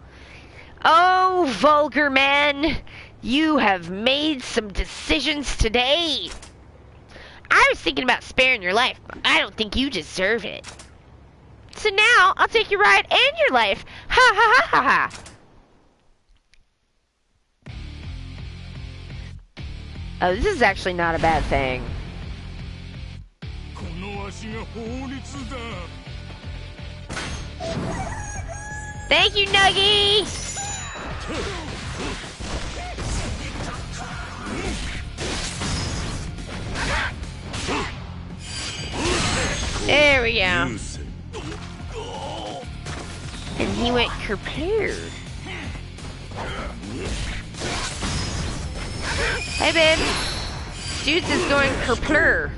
Oh, vulgar man, you have made some decisions today. I was thinking about sparing your life, but I don't think you deserve it. So now, I'll take your ride and your life. Ha ha ha ha ha. Oh, this is actually not a bad thing. Thank you, Nuggie! There we go. And he went prepared. Hey, babe. Dudes is going kerplur.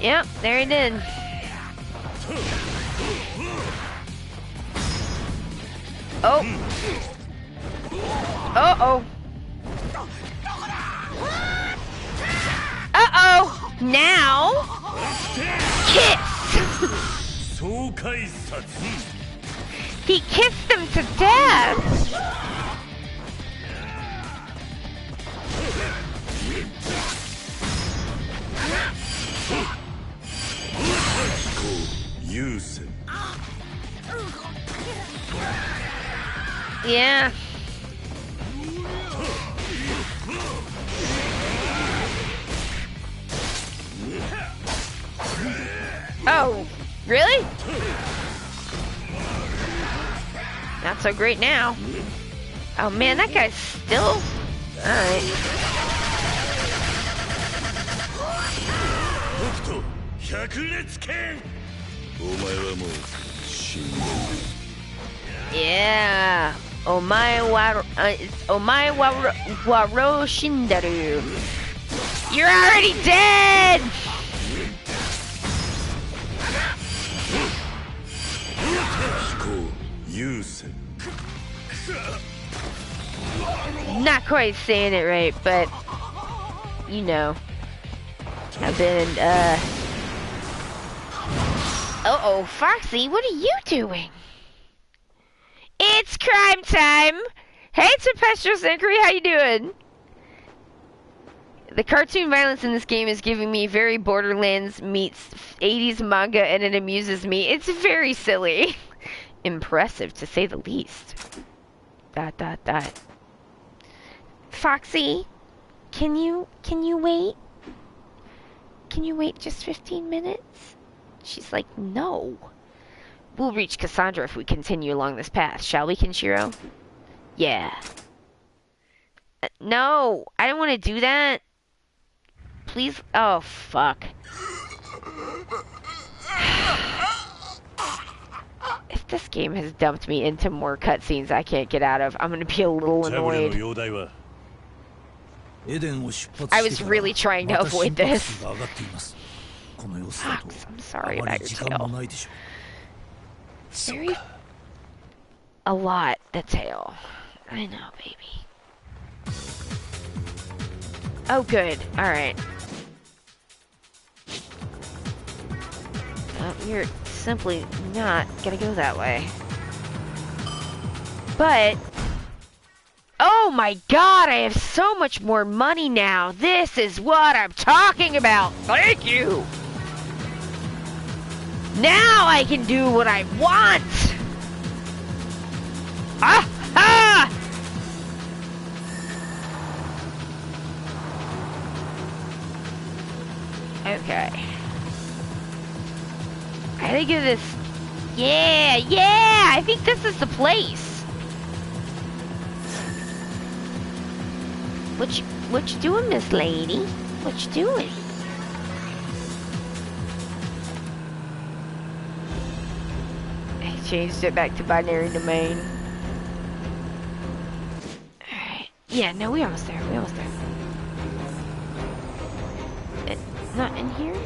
Yep, there he did. Oh. Uh-oh. Uh-oh. Now. Kiss. He kissed him to death. Yeah. Oh, really? Not so great now. Oh man, that guy's still... Alright. Yeah. Omae wa shindaru. You're already dead! Not quite saying it right, but you know, I've been uh-oh, Foxy, what are you doing? It's crime time! Hey, Tempestuous Inquiry, how you doing? The cartoon violence in this game is giving me very Borderlands meets 80s manga, and it amuses me. It's very silly. Impressive, to say the least. ... Foxy, can you wait? Can you wait just 15 minutes? She's like, no. We'll reach Cassandra if we continue along this path, shall we, Kenshiro? Yeah. No, I don't want to do that. Please. Oh, fuck. If this game has dumped me into more cutscenes I can't get out of, I'm gonna be a little annoyed. I was really trying to avoid this. Fox, I'm sorry about your tail. Very... a lot, the tail. I know, baby. Oh, good. Alright. You're simply not gonna go that way. But... oh my god, I have so much more money now. This is what I'm talking about. Thank you. Now I can do what I want. Ah-ha! Okay. I think of this. Yeah, I think this is the place. What you doing, Miss Lady? What you doing? I changed it back to binary domain. Alright. Yeah, no, we're almost there. We're almost there. Not in here?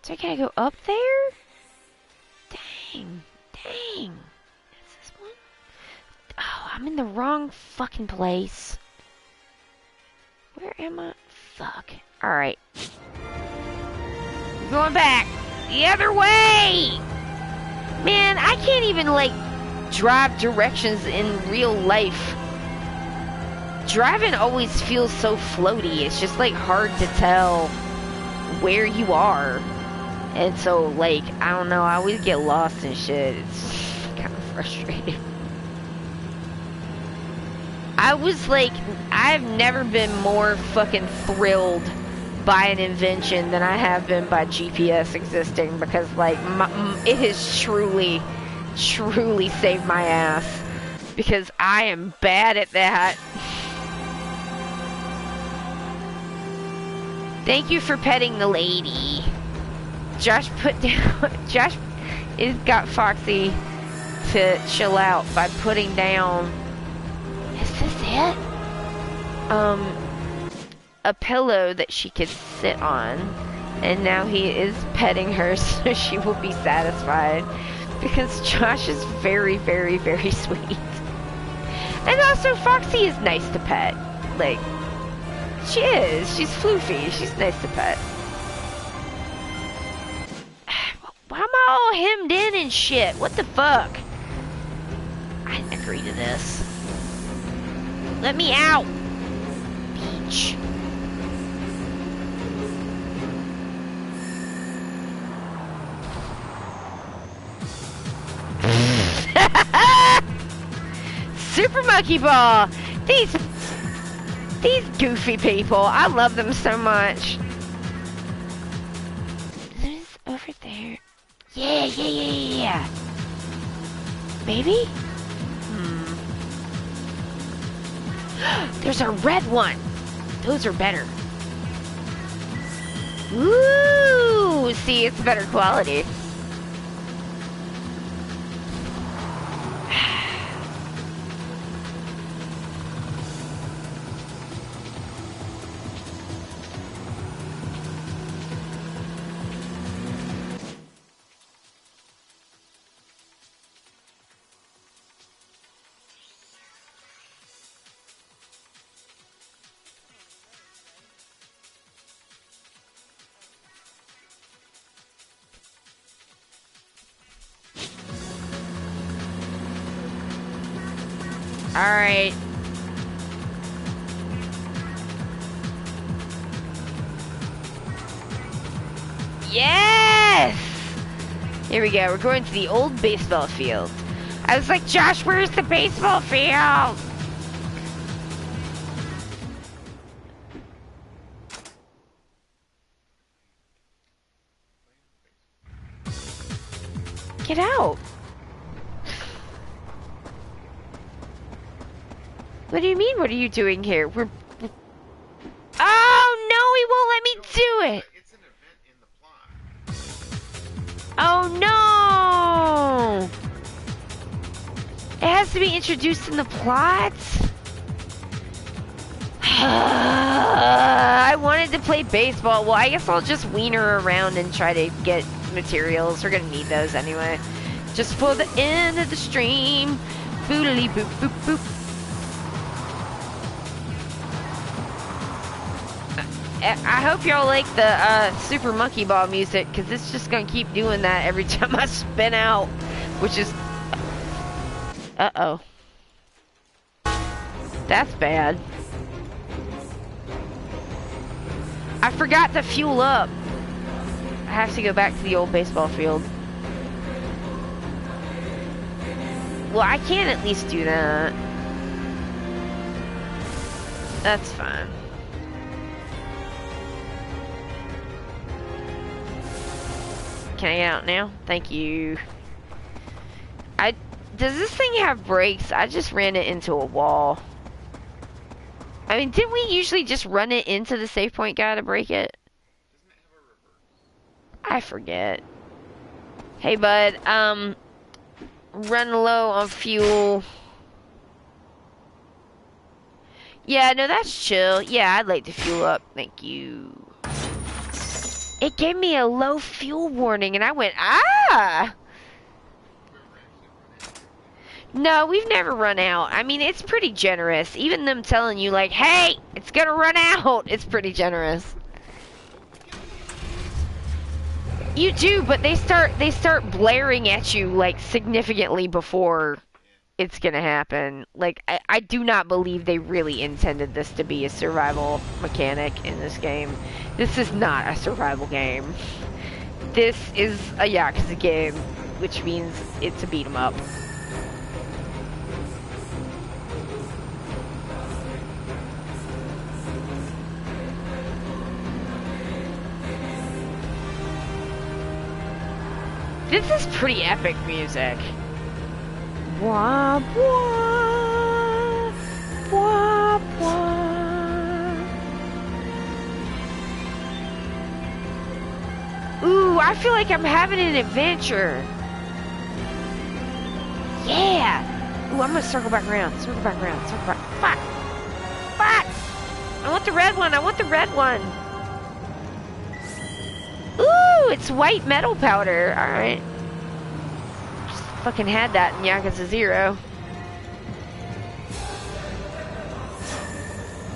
So I gotta go up there? Dang. Is this one? Oh, I'm in the wrong fucking place. Where am I? Fuck. Alright. Going back. The other way! Man, I can't even, like, drive directions in real life. Driving always feels so floaty. It's just, like, hard to tell where you are. And so, like, I don't know, I always get lost and shit. It's kind of frustrating. I was like, I've never been more fucking thrilled by an invention than I have been by GPS existing, because, like, it has truly saved my ass. Because I am bad at that. Thank you for petting the lady. Josh has got Foxy to chill out by putting down, is this it? A pillow that she could sit on. And now he is petting her so she will be satisfied. Because Josh is very, very, very sweet. And also Foxy is nice to pet. Like, she is. She's floofy. She's nice to pet. Why am I all hemmed in and shit? What the fuck? I didn't agree to this. Let me out! Peach. Super Monkey Ball! These goofy people. I love them so much. There's over there. Yeah. Maybe? There's a red one. Those are better. Ooh, see, it's better quality. Alright. Yes! Here we go. We're going to the old baseball field. I was like, Josh, where's the baseball field? Get out. What do you mean, what are you doing here? We're... oh, no, he won't let me do it! It's an event in the plot. Oh, no! It has to be introduced in the plot? I wanted to play baseball. Well, I guess I'll just ween her around and try to get materials. We're gonna need those anyway. Just for the end of the stream. Boodly boop boop boop. I hope y'all like the Super Monkey Ball music, because it's just gonna keep doing that every time I spin out, which is... Uh-oh. That's bad. I forgot to fuel up. I have to go back to the old baseball field. Well, I can at least do that. That's fine. Can I get out now? Thank you. Does this thing have brakes? I just ran it into a wall. I mean, didn't we usually just run it into the save point guy to break it? Doesn't it have a reverse? I forget. Hey, bud, run low on fuel. Yeah, no, that's chill. Yeah, I'd like to fuel up. Thank you. It gave me a low fuel warning, and I went, ah! No, we've never run out. I mean, it's pretty generous. Even them telling you, like, hey, it's gonna run out. It's pretty generous. You do, but they start blaring at you, like, significantly before it's gonna happen. Like, I do not believe they really intended this to be a survival mechanic in this game. This is not a survival game. This is a Yakuza game, which means it's a beat 'em up. This is pretty epic music. Wah, wah, wah, wah. Ooh, I feel like I'm having an adventure. Yeah. Ooh, I'm gonna circle back around. Circle back around. Circle back. Fuck. Fuck. I want the red one. I want the red one. Ooh, it's white metal powder. Alright. Just fucking had that in Yakuza 0.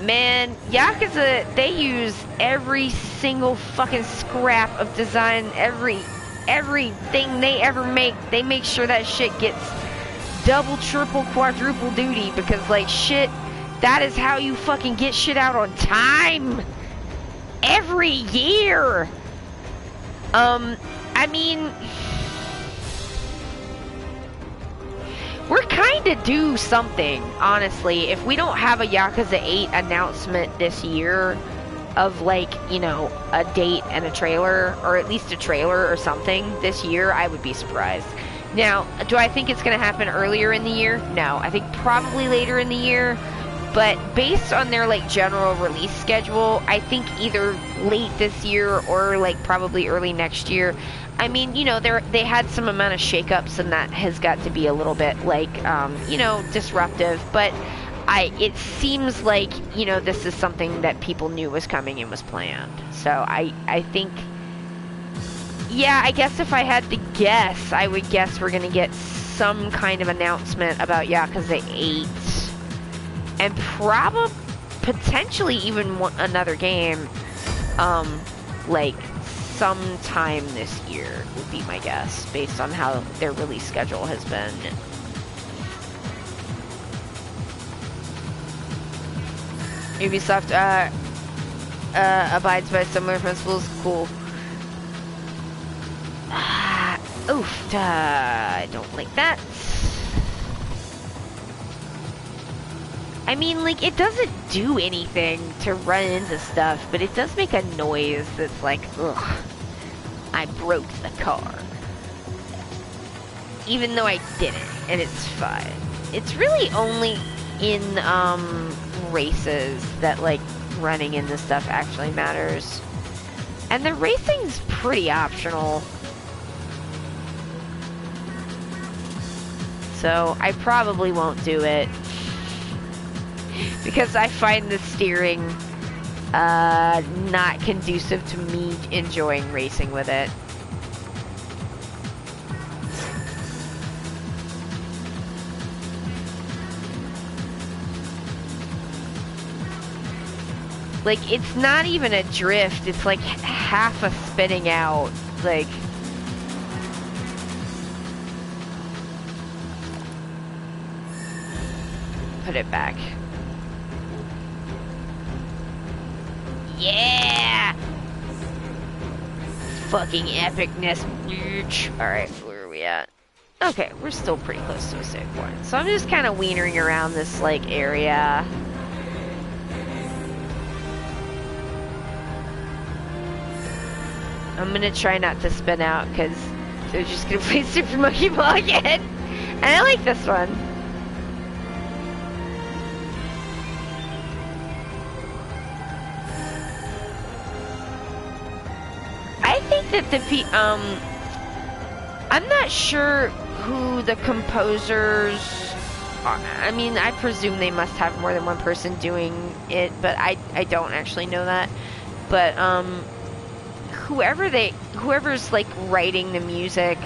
Man, Yakuza, they use every single fucking scrap of design, everything they ever make. They make sure that shit gets double, triple, quadruple duty, because, like, shit, that is how you fucking get shit out on time. Every year. I mean, we're kinda due something, honestly. If we don't have a Yakuza 8 announcement this year of, like, you know, a date and a trailer, or at least a trailer or something this year, I would be surprised. Now, do I think it's gonna happen earlier in the year? No, I think probably later in the year. But based on their, like, general release schedule, I think either late this year or, like, probably early next year. I mean, you know, they had some amount of shakeups, and that has got to be a little bit, like, you know, disruptive. But it seems like, you know, this is something that people knew was coming and was planned. So I think, yeah, I guess if I had to guess, I would guess we're gonna get some kind of announcement about Yakuza 8. And probably, potentially even another game, like, sometime this year would be my guess, based on how their release schedule has been. Ubisoft, abides by similar principles. Cool. Oof, I don't like that. I mean, like, it doesn't do anything to run into stuff, but it does make a noise that's like, ugh, I broke the car. Even though I didn't, and it's fine. It's really only in, races that, like, running into stuff actually matters. And the racing's pretty optional. So, I probably won't do it. Because I find the steering not conducive to me enjoying racing with it. Like, it's not even a drift, it's like half a spinning out. Like, put it back. Yeah! Fucking epicness, bitch. Alright, where are we at? Okay, we're still pretty close to a save point. So I'm just kind of wienering around this, like, area. I'm gonna try not to spin out, because they're just gonna play Super Monkey Ball again. And I like this one. I think that I'm not sure who the composers are. I mean, I presume they must have more than one person doing it, but I don't actually know that. But whoever's like writing the music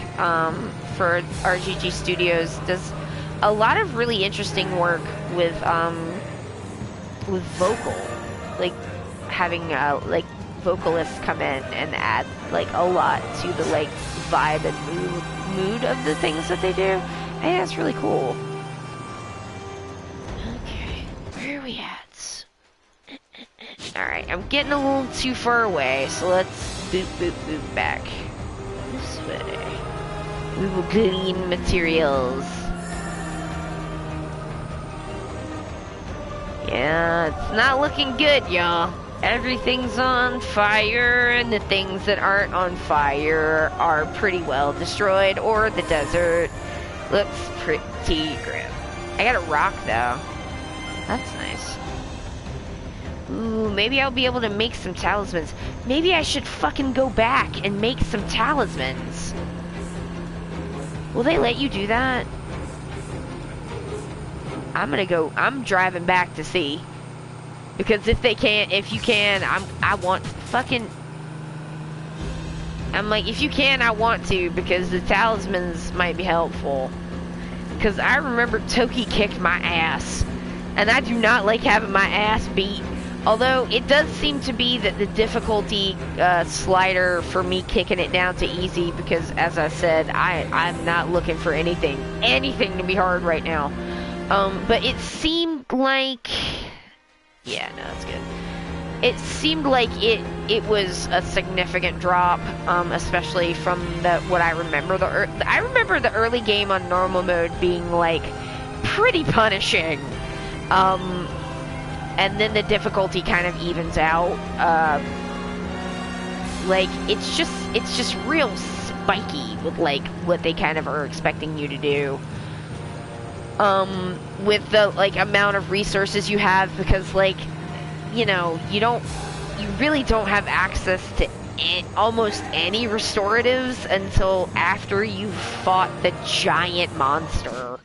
for RGG Studios does a lot of really interesting work with vocal, like having like vocalists come in and add like a lot to the like vibe and mood of the things that they do. I think that's really cool. Okay, where are we at? Alright, I'm getting a little too far away, so let's boop back. This way. We will glean materials. Yeah, it's not looking good, y'all. Everything's on fire, and the things that aren't on fire are pretty well destroyed, or the desert looks pretty grim. I got a rock, though. That's nice. Ooh, maybe I'll be able to make some talismans. Maybe I should fucking go back and make some talismans. Will they let you do that? I'm driving back to see. Because if you can, I want fucking... I'm like, if you can, I want to, because the talismans might be helpful. Because I remember Toki kicked my ass. And I do not like having my ass beat. Although, it does seem to be that the difficulty slider for me kicking it down to easy, because, as I said, I'm not looking for anything to be hard right now. But it seemed like... Yeah, no, that's good. It seemed like it was a significant drop, especially from what I remember. I remember the early game on normal mode being like pretty punishing, and then the difficulty kind of evens out. Like it's just real spiky with like what they kind of are expecting you to do. With the like amount of resources you have, because like, you know, you really don't have access to almost any restoratives until after you've fought the giant monster,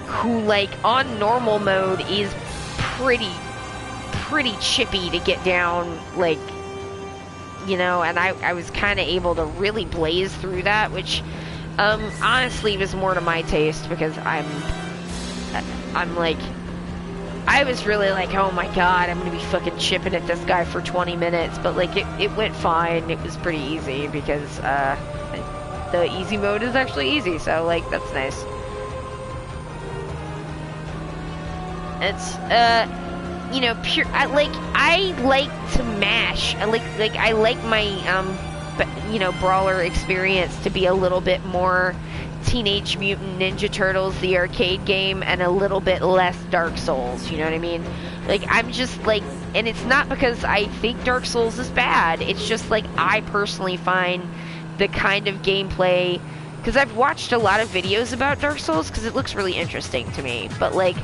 who like on normal mode is pretty chippy to get down, like, you know, and I was kind of able to really blaze through that, which honestly was more to my taste, because I'm like, I was really like, oh my god, I'm gonna be fucking chipping at this guy for 20 minutes, but like, it went fine. It was pretty easy, because the easy mode is actually easy, so like, that's nice. It's, you know, I like to mash. I like my, you know, brawler experience to be a little bit more Teenage Mutant Ninja Turtles, the arcade game, and a little bit less Dark Souls, you know what I mean? Like, I'm just like, and it's not because I think Dark Souls is bad, it's just like, I personally find the kind of gameplay, because I've watched a lot of videos about Dark Souls, because it looks really interesting to me, but like,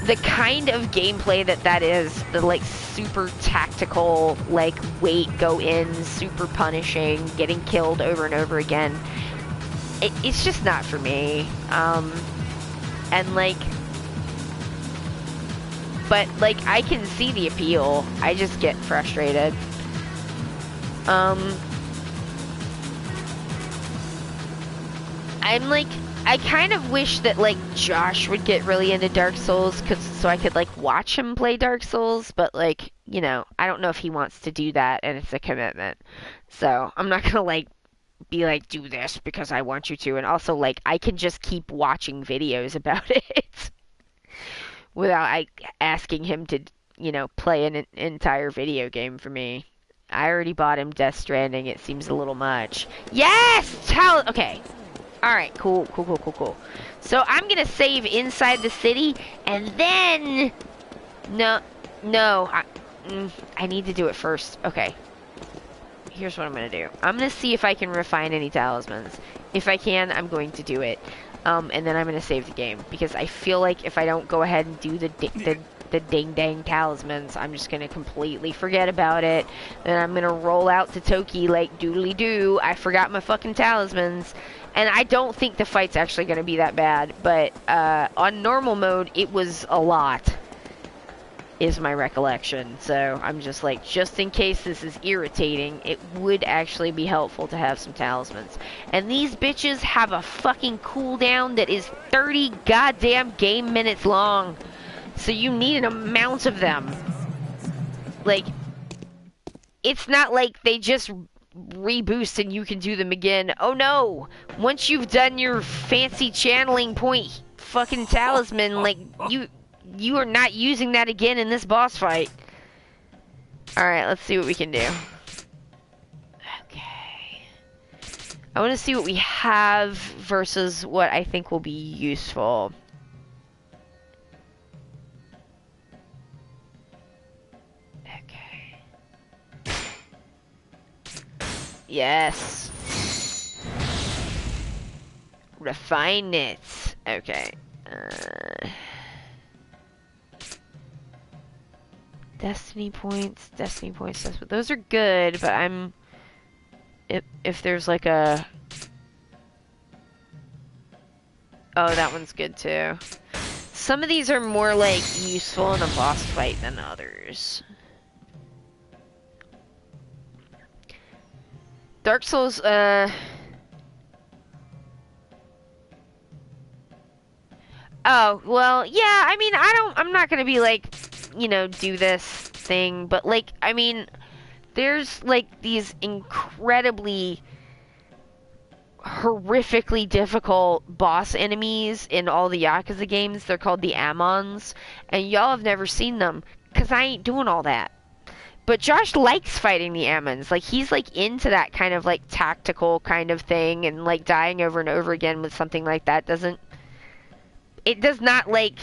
the kind of gameplay that is, the like super tactical, like wait, go in, super punishing, getting killed over and over again, it's just not for me. And like, but like, I can see the appeal, I just get frustrated. I'm like, I kind of wish that like Josh would get really into Dark Souls, so I could like watch him play Dark Souls, but like, you know, I don't know if he wants to do that and it's a commitment. So, I'm not gonna like be like do this because I want you to, and also like I can just keep watching videos about it without asking him to, you know, play an entire video game for me. I already bought him Death Stranding. It seems a little much. Yes! Okay. Alright, cool, cool, cool, cool, cool. So I'm gonna save inside the city, and then... No, no, I need to do it first. Okay. Here's what I'm gonna do. I'm gonna see if I can refine any talismans. If I can, I'm going to do it. And then I'm gonna save the game, because I feel like if I don't go ahead and do the ding-dang talismans, I'm just gonna completely forget about it. Then I'm gonna roll out to Toki like doodly-doo. I forgot my fucking talismans. And I don't think the fight's actually gonna be that bad, but on normal mode, it was a lot, is my recollection. So I'm just like, just in case this is irritating, it would actually be helpful to have some talismans. And these bitches have a fucking cooldown that is 30 goddamn game minutes long. So you need an amount of them. Like, it's not like they just reboost and you can do them again. Oh no! Once you've done your fancy channeling point fucking talisman, like, you are not using that again in this boss fight. Alright, let's see what we can do. Okay. I want to see what we have versus what I think will be useful. Okay. Yes. Refine it. Okay. Destiny points, those are good, but I'm... If there's like a... Oh, that one's good too. Some of these are more like useful in a boss fight than others. Dark Souls, Oh, well, yeah, I mean, I'm not gonna be like, you know, do this thing, but like, I mean, there's like these incredibly horrifically difficult boss enemies in all the Yakuza games. They're called the Amons, and y'all have never seen them, because I ain't doing all that. But Josh likes fighting the Ammons. Like, he's, like, into that kind of, like, tactical kind of thing, and, like, dying over and over again with something like that doesn't... It does not, like,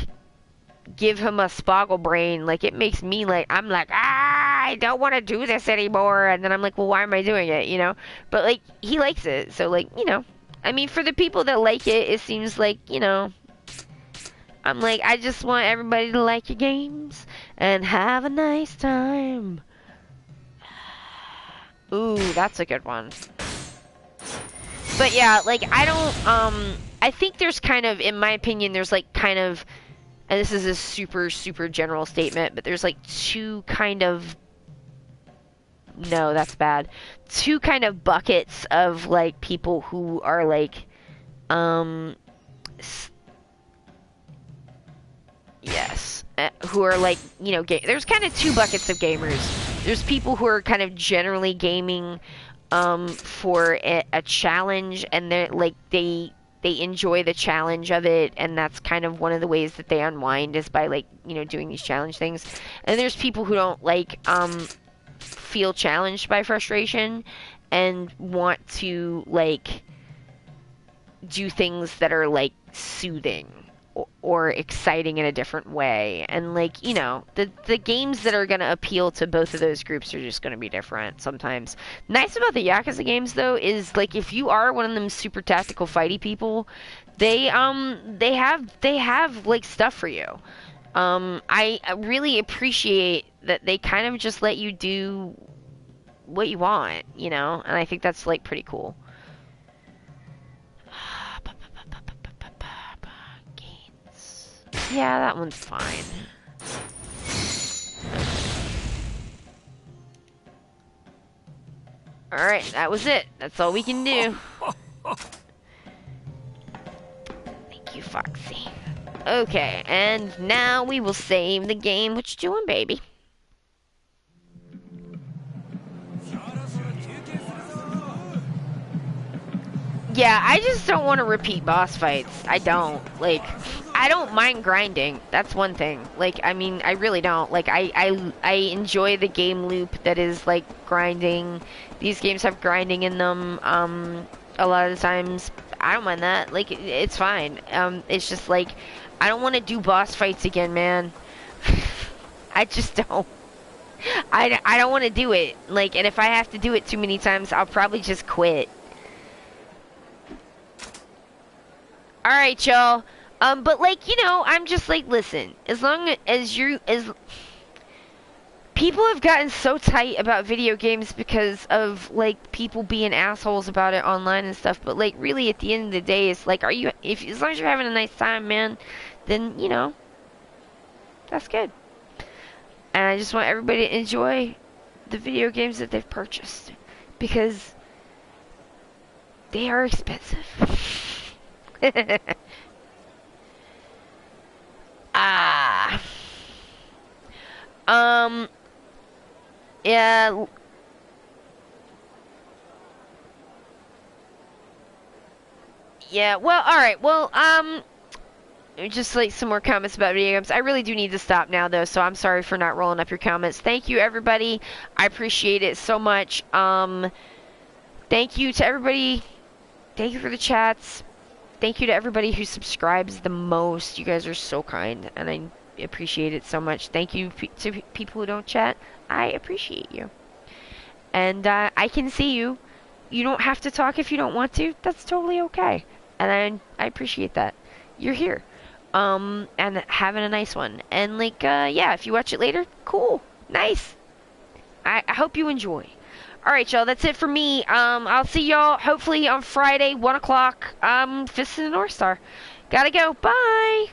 give him a spoggle brain. Like, it makes me, like, I'm like, I don't want to do this anymore. And then I'm like, well, why am I doing it, you know? But, like, he likes it. So, like, you know. I mean, for the people that like it, it seems like, you know... I'm like, I just want everybody to like your games and have a nice time. Ooh, that's a good one. But yeah, like, I don't, I think there's kind of, in my opinion, there's like kind of, and this is a super, super general statement, but there's like two kind of, no, that's bad. Two kind of buckets of like people who are like, yes, who are like, you know, there's kind of two buckets of gamers. There's people who are kind of generally gaming for a challenge, and they're like they enjoy the challenge of it, and that's kind of one of the ways that they unwind is by like, you know, doing these challenge things. And there's people who don't like feel challenged by frustration and want to like do things that are like soothing or exciting in a different way. And like, you know, the games that are going to appeal to both of those groups are just going to be different sometimes. Nice about the Yakuza games though is like, if you are one of them super tactical fighty people, they have like stuff for you. I really appreciate that they kind of just let you do what you want, you know, and I think that's like pretty cool. Yeah, that one's fine. Alright, that was it. That's all we can do. Foxy. Okay, and now we will save the game. What you doing, baby? Yeah, I just don't want to repeat boss fights. I don't. Like, I don't mind grinding. That's one thing. Like, I mean, I really don't. Like, I enjoy the game loop that is, like, grinding. These games have grinding in them, a lot of the times. I don't mind that. Like, it's fine. It's just, like, I don't want to do boss fights again, man. I just don't. I don't want to do it. Like, and if I have to do it too many times, I'll probably just quit. Alright, y'all. But like, you know, I'm just like, listen, as long as people have gotten so tight about video games because of like people being assholes about it online and stuff, but like really at the end of the day it's like, if as long as you're having a nice time, man, then you know, that's good. And I just want everybody to enjoy the video games that they've purchased because they are expensive. Ah. Um, yeah. Yeah, well, alright. Well, just like some more comments about video games. I really do need to stop now, though, so I'm sorry for not rolling up your comments. Thank you, everybody. I appreciate it so much. Thank you to everybody. Thank you for the chats. Thank you to everybody who subscribes the most. You guys are so kind, and I appreciate it so much. Thank you to people who don't chat. I appreciate you. And I can see you. You don't have to talk if you don't want to. That's totally okay. And I appreciate that. You're here. And having a nice one. And like, yeah, if you watch it later, cool. Nice. I hope you enjoy. Alright, y'all, that's it for me. I'll see y'all hopefully on Friday, 1 o'clock. Fist of the North Star. Gotta go. Bye.